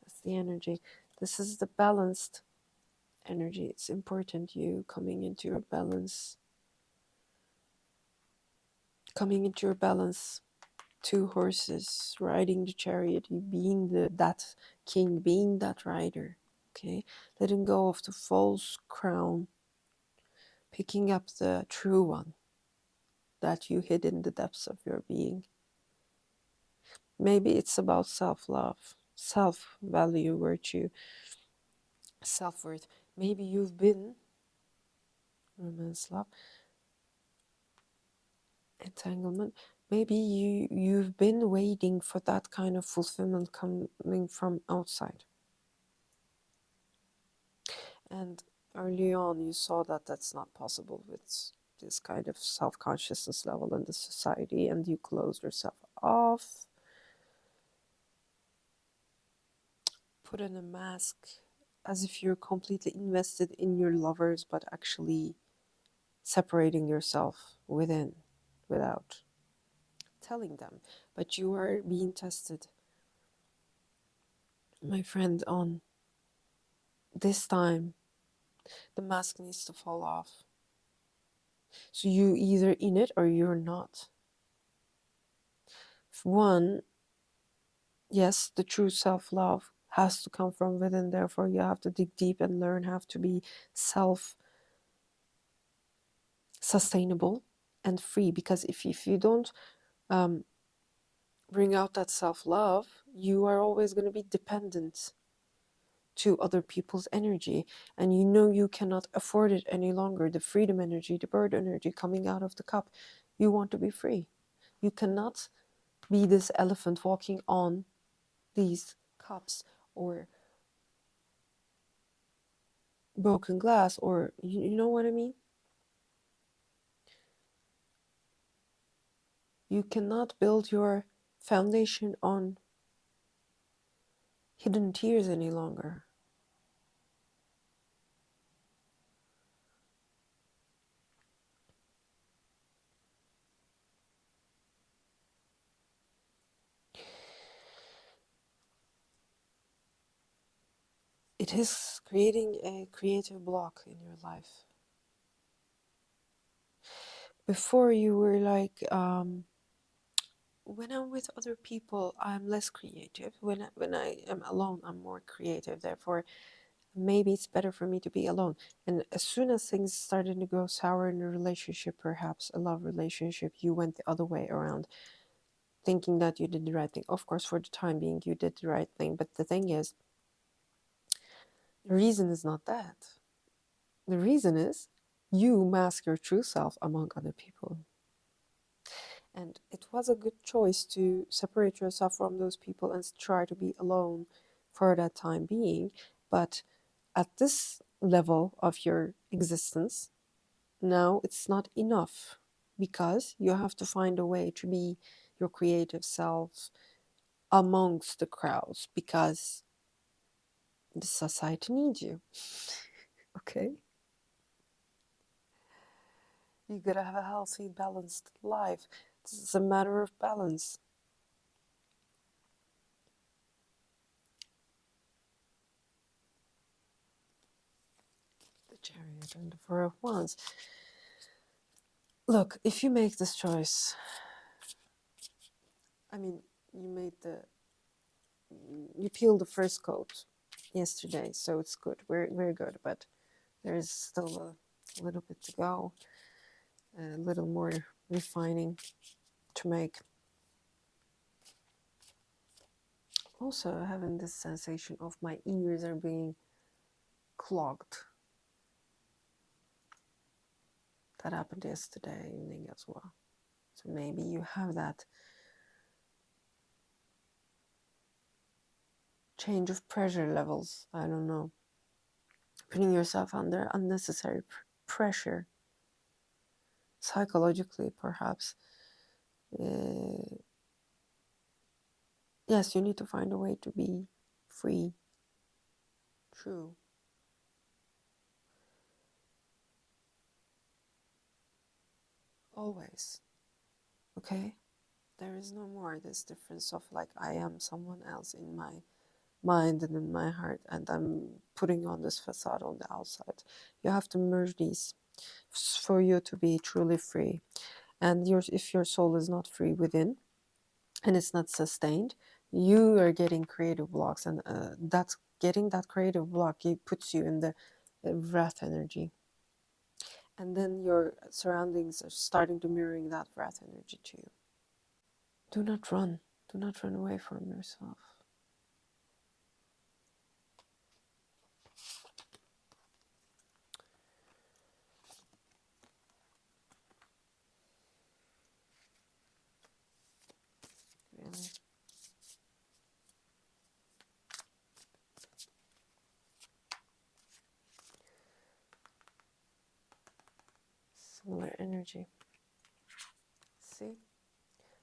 Speaker 1: That's the energy. This is the balanced energy. It's important you coming into your balance. Two horses riding the chariot, you being that king, being that rider. Okay, letting go of the false crown, picking up the true one that you hid in the depths of your being. Maybe it's about self-love, self-value, virtue, self-worth. Maybe you've been romance, love, entanglement. Maybe you've been waiting for that kind of fulfillment coming from outside. And early on, you saw that that's not possible with this kind of self-consciousness level in the society, and you closed yourself off, put in a mask, as if you're completely invested in your lovers, but actually separating yourself without telling them. But you are being tested, my friend, on this time. The mask needs to fall off. So you either in it or you're not. One, yes, the true self-love has to come from within. Therefore, you have to dig deep and learn how to be self-sustainable and free. Because if you don't bring out that self-love, you are always going to be dependent to other people's energy. And you know you cannot afford it any longer. The freedom energy, the bird energy coming out of the cup. You want to be free. You cannot be this elephant walking on these cups or broken glass, or you know what I mean? You cannot build your foundation on hidden tears any longer. It is creating a creative block in your life. Before you were like, when I'm with other people, I'm less creative. When I am alone, I'm more creative. Therefore, maybe it's better for me to be alone. And as soon as things started to go sour in a relationship, perhaps a love relationship, you went the other way around, thinking that you did the right thing. Of course, for the time being, you did the right thing. But the thing is, the reason is not that. The reason is you mask your true self among other people. And it was a good choice to separate yourself from those people and try to be alone for that time being. But at this level of your existence, now it's not enough, because you have to find a way to be your creative self amongst the crowds, because the society needs you. Okay? You gotta have a healthy, balanced life. This is a matter of balance. The Chariot and the Four of Wands. Look, if you make this choice, I mean, you peel the first coat yesterday, so it's good. We're good, but there is still a little bit to go, a little more refining to make. Also having this sensation of my ears are being clogged. That happened yesterday evening as well. So maybe you have that change of pressure levels. I don't know. Putting yourself under unnecessary pressure, psychologically perhaps. Yes, you need to find a way to be free, true. Always. Okay? There is no more this difference of like I am someone else in my mind and in my heart, and I'm putting on this facade on the outside. You have to merge these for you to be truly free. And if your soul is not free within and it's not sustained, you are getting creative blocks, and that's getting that creative block. It puts you in the wrath energy, and then your surroundings are starting to mirroring that wrath energy to you. Do not run. Do not run away from yourself. Really. Similar energy. See?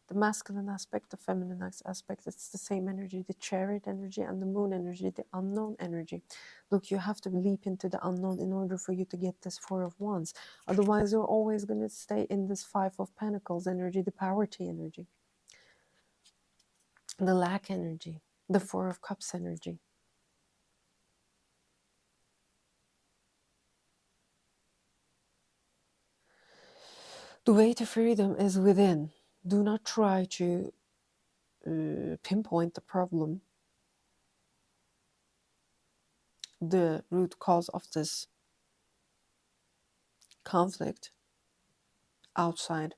Speaker 1: The masculine aspect, the feminine aspect, it's the same energy, the chariot energy and the moon energy, the unknown energy. Look, you have to leap into the unknown in order for you to get this Four of Wands. Otherwise, you're always going to stay in this Five of Pentacles energy, the poverty energy, the lack energy, the Four of Cups energy. The way to freedom is within. Do not try to pinpoint the problem, the root cause of this conflict outside.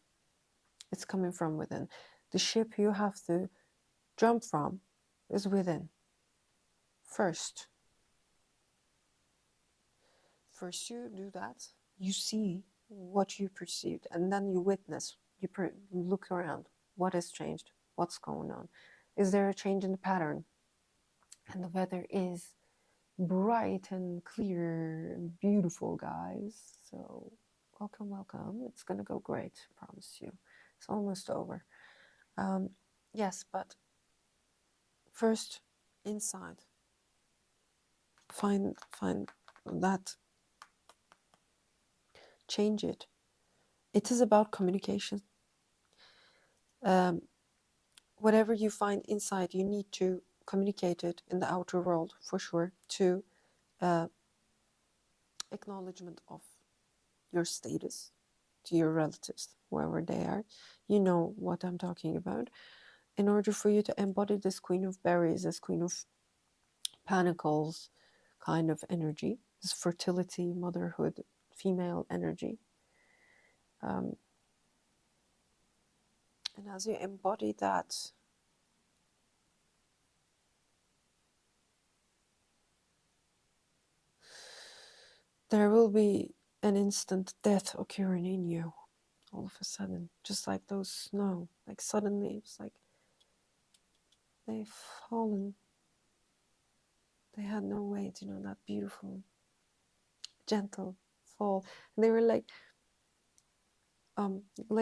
Speaker 1: It's coming from within. The ship you have to jump from is within. First you do that, you see what you perceived, and then you witness, you look around. What has changed? What's going on? Is there a change in the pattern? And the weather is bright and clear and beautiful, guys. So welcome, welcome. It's gonna go great, I promise you. It's almost over. Yes, but first inside, find that, change it. It is about communication. Whatever you find inside, you need to communicate it in the outer world for sure, to acknowledgement of your status to your relatives, wherever they are. You know what I'm talking about. In order for you to embody this Queen of Berries, this Queen of Pentacles kind of energy, this fertility, motherhood, female energy. And as you embody that, there will be an instant death occurring in you all of a sudden, just like those snow. Like suddenly it's like they've fallen. They had no weight, you know, that beautiful, gentle fall. And they were like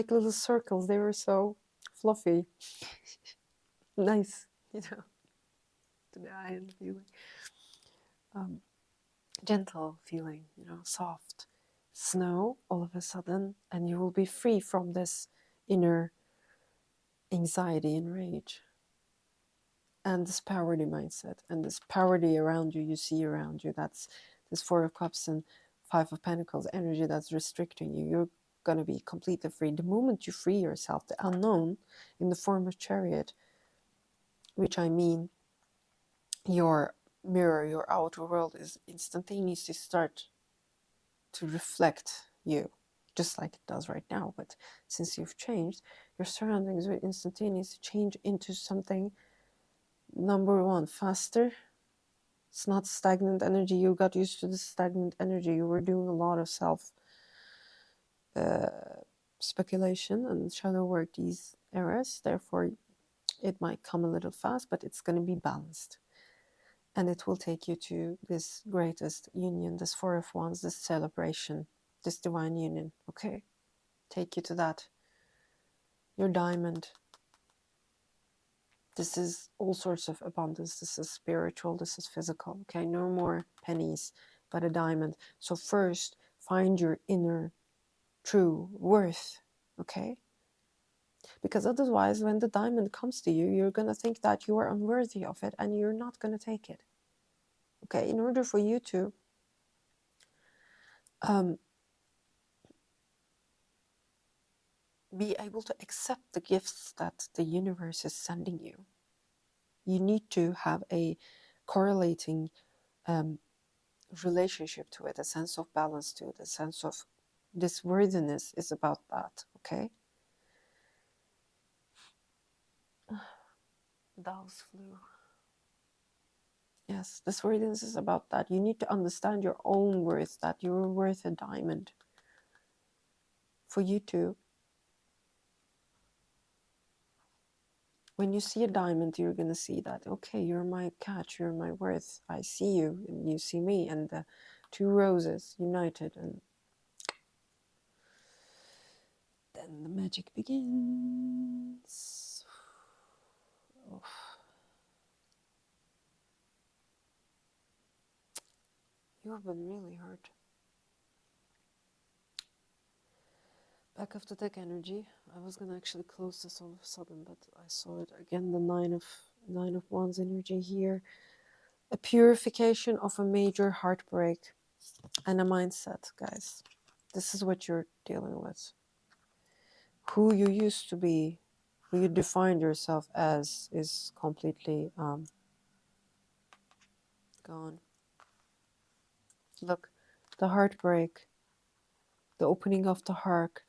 Speaker 1: little circles. They were so fluffy, nice, you know, to the eye and feeling. Gentle feeling, you know, soft snow all of a sudden, and you will be free from this inner anxiety and rage and this poverty mindset and this poverty around you, you see around you. That's this Four of Cups and Five of Pentacles energy that's restricting you. You're going to be completely free the moment you free yourself. The unknown in the form of Chariot, which I mean your mirror, your outer world, is instantaneously start to reflect you, just like it does right now. But since you've changed, your surroundings will instantaneously change into something, number one, faster. It's not stagnant energy. You got used to the stagnant energy. You were doing a lot of self speculation and shadow work these eras. Therefore, it might come a little fast, but it's going to be balanced. And it will take you to this greatest union, this Four of Wands, this celebration, this divine union. Okay? Take you to that. Your diamond. This is all sorts of abundance. This is spiritual. This is physical. Okay? No more pennies, but a diamond. So first, find your inner true worth. Okay? Because otherwise, when the diamond comes to you, you're going to think that you are unworthy of it and you're not going to take it. Okay? In order for you to be able to accept the gifts that the universe is sending you, you need to have a correlating relationship to it, a sense of balance to it, a sense of this worthiness is about that. Okay? Doves flew. Yes, this worthiness is about that. You need to understand your own worth, that you're worth a diamond. For you to, when you see a diamond, you're going to see that, okay, you're my catch, you're my worth. I see you and you see me, and the two roses united, and then the magic begins. Oh. You have been really hurt. Back of the deck energy. I was gonna actually close this all of a sudden, but I saw it again. The nine of wands energy here. A purification of a major heartbreak and a mindset, guys. This is what you're dealing with. Who you used to be, who you defined yourself as, is completely gone. Look, the heartbreak, the opening of the heart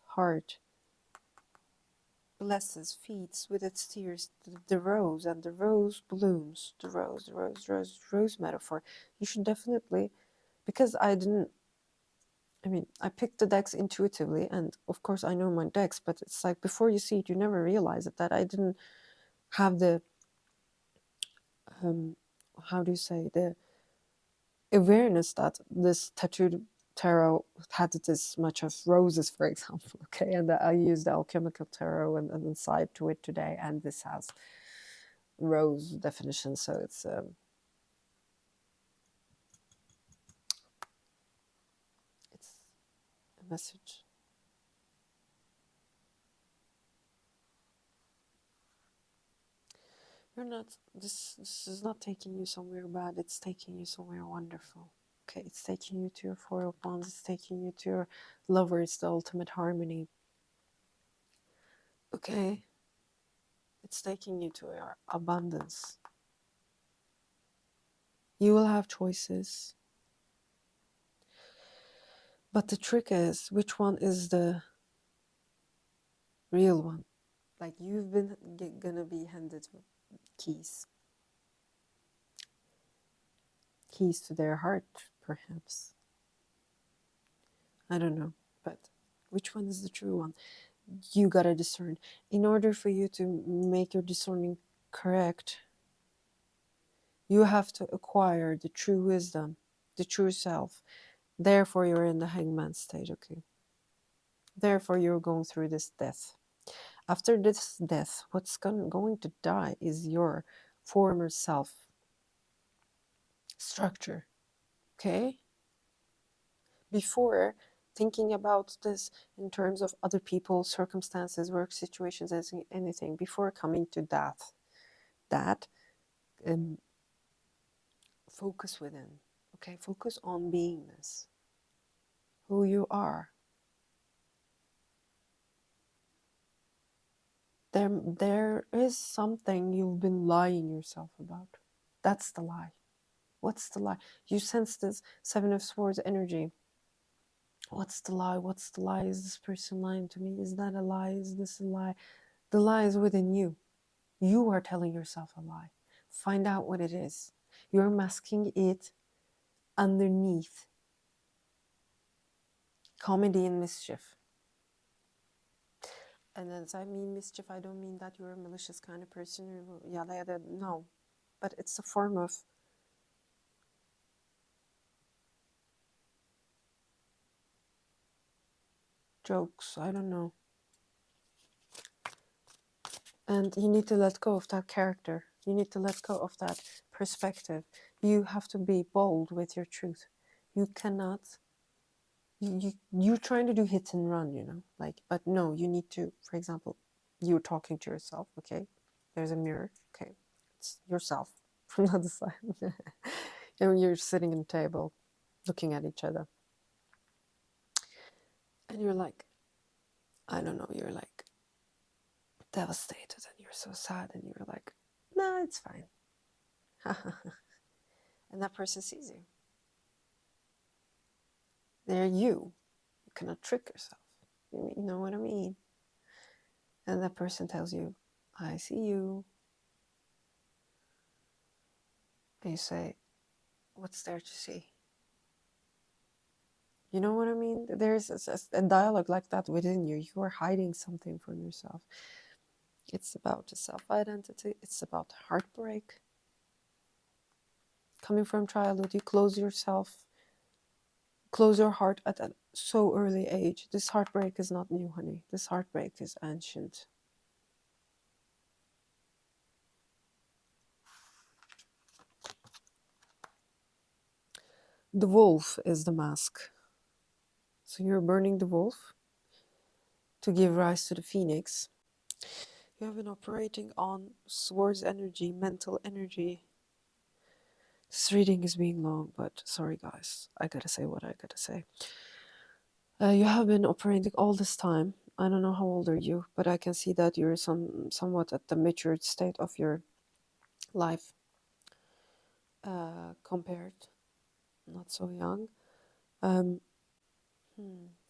Speaker 1: blesses, feeds with its tears the rose, and the rose blooms. The rose metaphor. You should definitely, because I picked the decks intuitively, and of course I know my decks, but it's like before you see it, you never realize it, that I didn't have the, how do you say, the awareness that this tattooed tarot had this much of roses, for example. Okay, and I used the Alchemical Tarot and an side to it today, and this has rose definition, so it's a message. You're not, this is not taking you somewhere bad, it's taking you somewhere wonderful. Okay, it's taking you to your Four of Wands, it's taking you to your lover, it's the ultimate harmony. Okay, it's taking you to your abundance. You will have choices, but the trick is, which one is the real one? Like, you've been gonna be handed keys to their heart, perhaps. I don't know, but which one is the true one? You gotta discern. In order for you to make your discerning correct, you have to acquire the true wisdom, the true self. Therefore, you're in the hangman stage, okay? Therefore, you're going through this death. After this death, what's going to die is your former self structure, okay? Before thinking about this in terms of other people, circumstances, work situations, anything, before coming to that focus within. Okay, focus on beingness, who you are. There is something you've been lying yourself about. That's the lie. What's the lie? You sense this Seven of Swords energy. What's the lie? What's the lie? Is this person lying to me? Is that a lie? Is this a lie? The lie is within you. You are telling yourself a lie. Find out what it is. You're masking it underneath comedy and mischief. And as I mean mischief, I don't mean that you're a malicious kind of person. Yada yada. No, but it's a form of jokes. I don't know. And you need to let go of that character. You need to let go of that perspective. You have to be bold with your truth. You cannot. You're trying to do hit and run, you know, like, but no, you need to, for example, you're talking to yourself, okay? There's a mirror, okay? It's yourself from the other side. And you're sitting at a table looking at each other. And you're like, I don't know, you're like devastated and you're so sad and you're like, nah, it's fine. And that person sees you. They're you. You cannot trick yourself. You know what I mean? And that person tells you, I see you. And you say, what's there to see? You know what I mean? There's a dialogue like that within you. You are hiding something from yourself. It's about a self-identity. It's about heartbreak. Coming from childhood, you close your heart at a so early age. This heartbreak is not new, honey. This heartbreak is ancient. The wolf is the mask. So you're burning the wolf to give rise to the phoenix. You have been operating on swords energy, mental energy. This reading is being long, but sorry guys, I gotta say what I gotta say. You have been operating all this time. I don't know how old are you, but I can see that you're somewhat at the matured state of your life compared, not so young.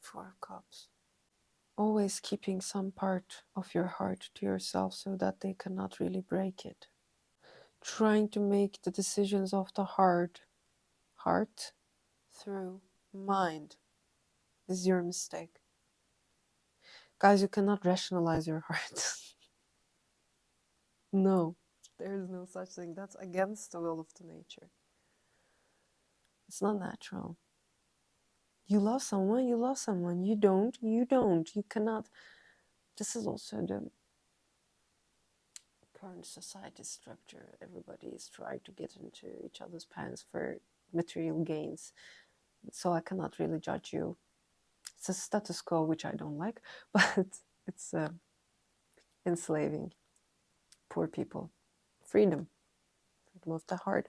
Speaker 1: Four of Cups. Always keeping some part of your heart to yourself so that they cannot really break it. Trying to make the decisions of the heart through mind is your mistake. Guys, you cannot rationalize your heart. No, there is no such thing. That's against the will of the nature. It's not natural. You love someone, you love someone. You don't, you don't. You cannot. This is also the current society structure. Everybody is trying to get into each other's pants for material gains. So I cannot really judge you. It's a status quo, which I don't like, but it's enslaving poor people. Freedom of the heart.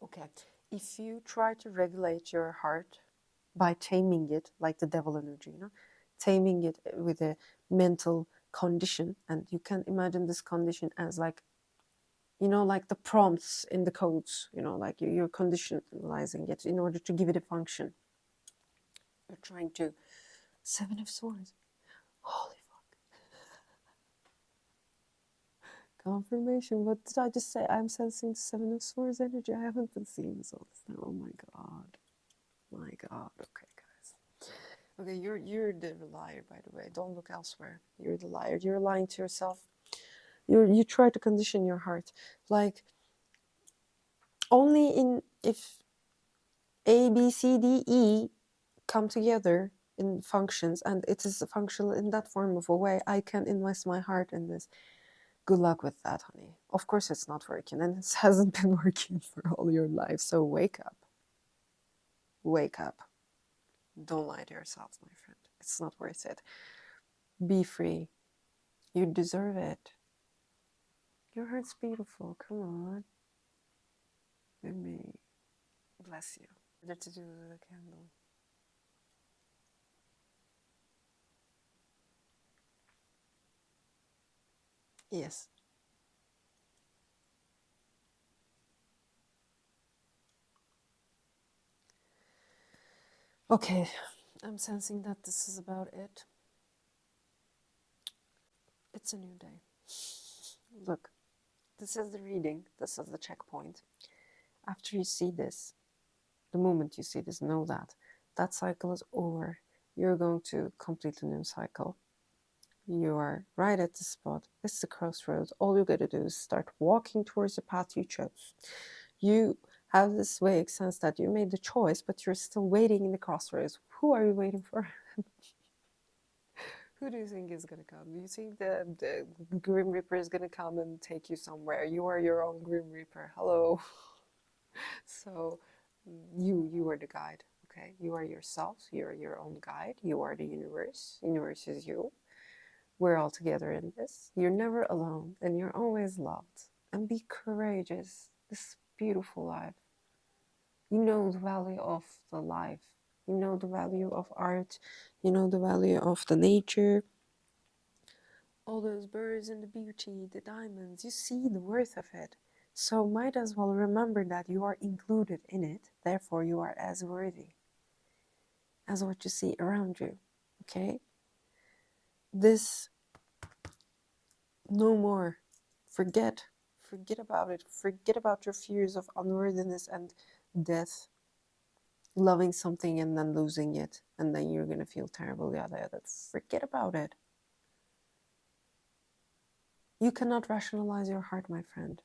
Speaker 1: Okay, if you try to regulate your heart by taming it, like the devil energy, you know, taming it with a mental condition, and you can imagine this condition as like, you know, like the prompts in the codes, you know, like you're conditionalizing it in order to give it a function. You're trying to, Seven of Swords. Holy fuck. Confirmation. What did I just say? I'm sensing the Seven of Swords energy. I haven't been seeing this all this time. Oh my god. My god. Okay, guys. Okay, you're the liar, by the way. Don't look elsewhere. You're the liar. You're lying to yourself. You try to condition your heart. Like, only if A, B, C, D, E come together in functions, and it is functional in that form of a way, I can invest my heart in this. Good luck with that, honey. Of course it's not working, and it hasn't been working for all your life. So wake up. Wake up. Don't lie to yourself, my friend. It's not worth it. Be free. You deserve it. Your heart's beautiful. Come on. Let me bless you. What to do with a candle? Yes. Okay, I'm sensing that this is about it. It's a new day. Look, this is the reading. This is the checkpoint. After you see this, the moment you see this, know that that cycle is over. You're going to complete a new cycle. You are right at the spot. It's the crossroads. All you got to do is start walking towards the path you chose. You have this vague sense that you made the choice, but you're still waiting in the crossroads. Who are you waiting for? Who do you think is going to come? Do you think the Grim Reaper is going to come and take you somewhere? You are your own Grim Reaper. Hello. So you are the guide. Okay, you are yourself. You are your own guide. You are the universe. Universe is you. We're all together in this. You're never alone, and you're always loved. And be courageous. This beautiful life. You know the value of the life. You know the value of art. You know the value of the nature. All those birds and the beauty, the diamonds. You see the worth of it. So might as well remember that you are included in it. Therefore, you are as worthy as what you see around you. Okay? This, no more. Forget about it. Forget about your fears of unworthiness and death, loving something and then losing it, and then you're gonna feel terrible. Yada. Forget about it. You cannot rationalize your heart, my friend.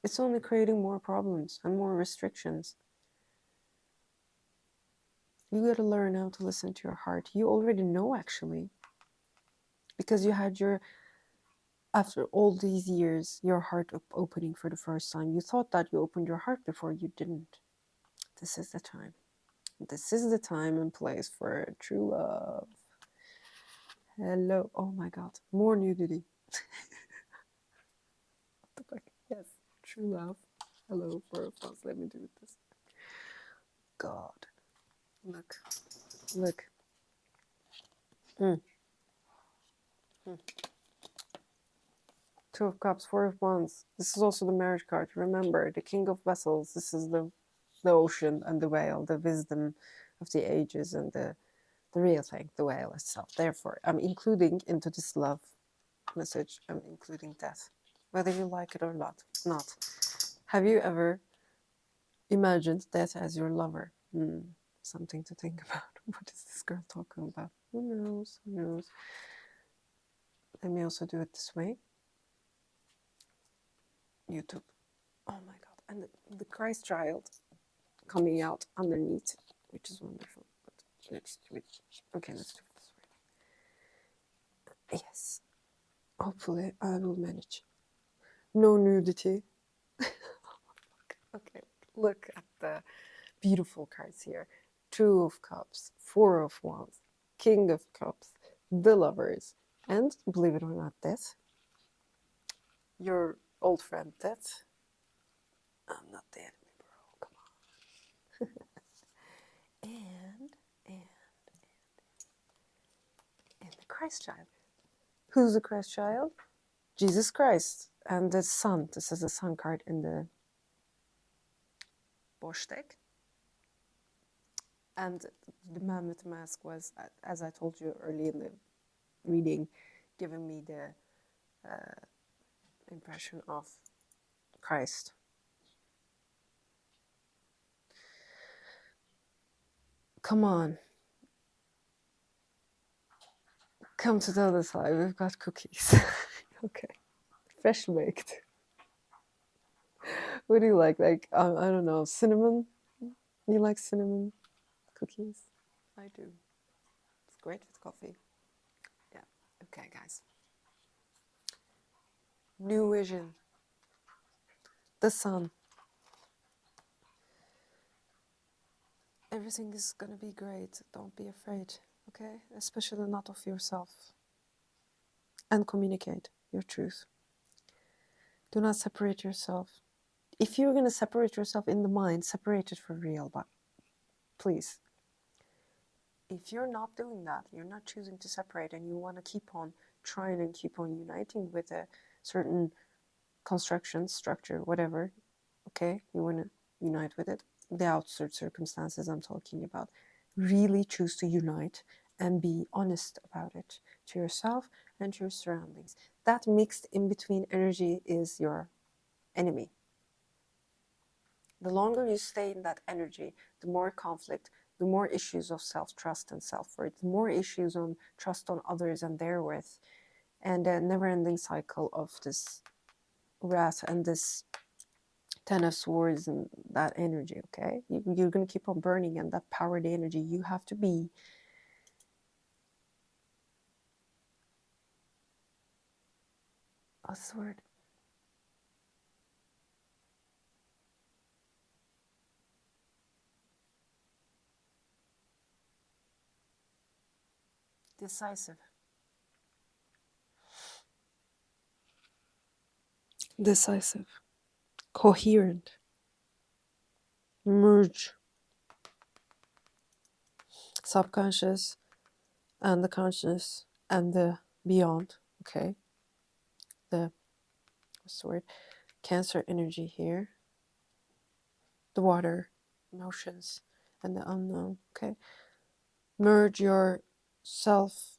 Speaker 1: It's only creating more problems and more restrictions. You gotta learn how to listen to your heart. You already know, actually, because you had your, after all these years, your heart opening for the first time. You thought that you opened your heart before, you didn't. This is the time. This is the time and place for true love. Hello. Oh my god. More nudity. What the fuck? Yes. True love. Hello, for us. Let me do this. God. Look. Look. Mm. Mm. Two of Cups, Four of Wands. This is also the marriage card. Remember, the King of Vessels. This is the ocean and the whale, the wisdom of the ages and the real thing, the whale itself. Therefore, I'm including into this love message, I'm including death, whether you like it or not. Have you ever imagined death as your lover? Something to think about. What is this girl talking about? Who knows? Who knows? Let me also do it this way. YouTube. Oh my god. And the Christ child coming out underneath, which is wonderful. But let's do it. Okay, let's do it this way. Yes. Hopefully I will manage. No nudity. Okay, look at the beautiful cards here. Two of Cups, Four of Wands, King of Cups, the Lovers, and, believe it or not, Death. Your old friend Death. I'm not the enemy, bro. Come on. and the Christ child. Who's the Christ child? Jesus Christ. And the Sun. This is the Sun card in the Bosch deck. And the man with the mask was, as I told you early in the reading, giving me the impression of Christ. Come on. Come to the other side. We've got cookies. Okay. Fresh baked. What do you like? Like, I don't know, cinnamon? You like cinnamon cookies? I do. It's great with coffee. Yeah. Okay, guys. New vision. The sun. Everything is gonna be great. Don't be afraid, okay? Especially not of yourself. And communicate your truth. Do not separate yourself. If you're gonna separate yourself in the mind, separate it for real, but please. If you're not doing that, you're not choosing to separate, and you want to keep on trying and keep on uniting with a certain construction, structure, whatever, okay, you want to unite with it, the outside circumstances I'm talking about. Really choose to unite and be honest about it to yourself and to your surroundings. That mixed in between energy is your enemy. The longer you stay in that energy, the more conflict, the more issues of self-trust and self-worth, the more issues on trust on others and their worth, and a never-ending cycle of this wrath and this Ten of Swords and that energy, okay? You're going to keep on burning, and that power, the energy, you have to be what's the word? Decisive. Decisive. Coherent. Merge. Subconscious and the conscious and the beyond, okay? The, what's the word? Cancer energy here. The water, emotions, and the unknown, okay? Merge your self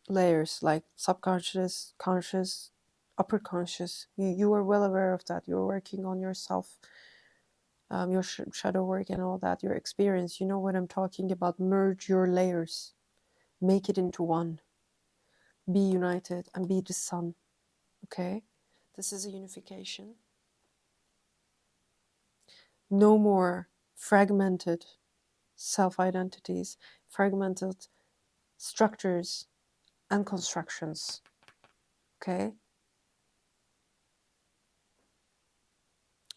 Speaker 1: layers, like subconscious, conscious, upper conscious. You are well aware of that. You're working on yourself, your shadow work and all that, your experience. You know what I'm talking about. Merge your layers, make it into one. Be united and be the sun. Okay, this is a unification. No more fragmented self-identities, fragmented structures and constructions. Okay,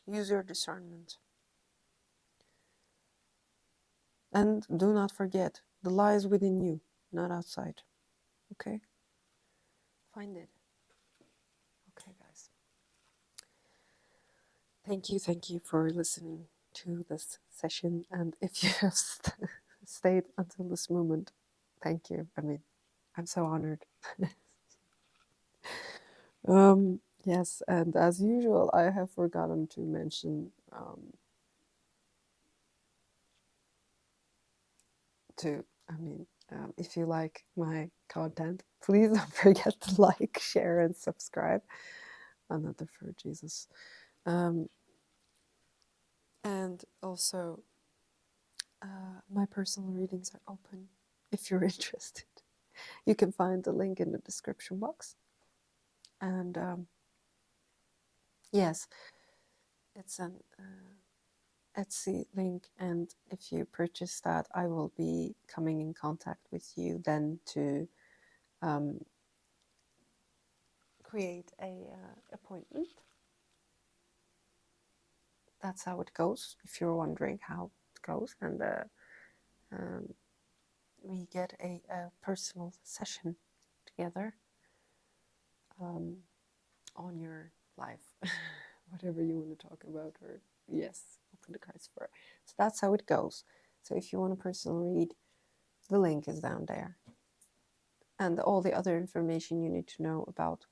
Speaker 1: use your discernment. And do not forget, the lie is within you, not outside. Okay? Find it. Okay, guys. Thank you for listening to this session. And if you have stayed until this moment, thank you. I mean, I'm so honored. Yes, and as usual, I have forgotten to mention if you like my content, please don't forget to like, share, and subscribe. Another for Jesus. And also, my personal readings are open if you're interested. You can find the link in the description box. And yes, it's an Etsy link, and if you purchase that, I will be coming in contact with you then to create a appointment. That's how it goes, if you're wondering how it goes. And we get a personal session together on your life, whatever you want to talk about, or yes, open the cards for it. So that's how it goes. So if you want a personal read, the link is down there, and all the other information you need to know about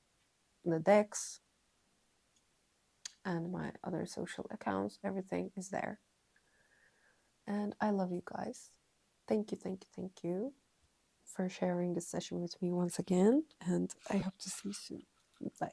Speaker 1: the decks and my other social accounts, everything is there. And I love you guys. Thank you for sharing this session with me once again, and I hope to see you soon. Bye.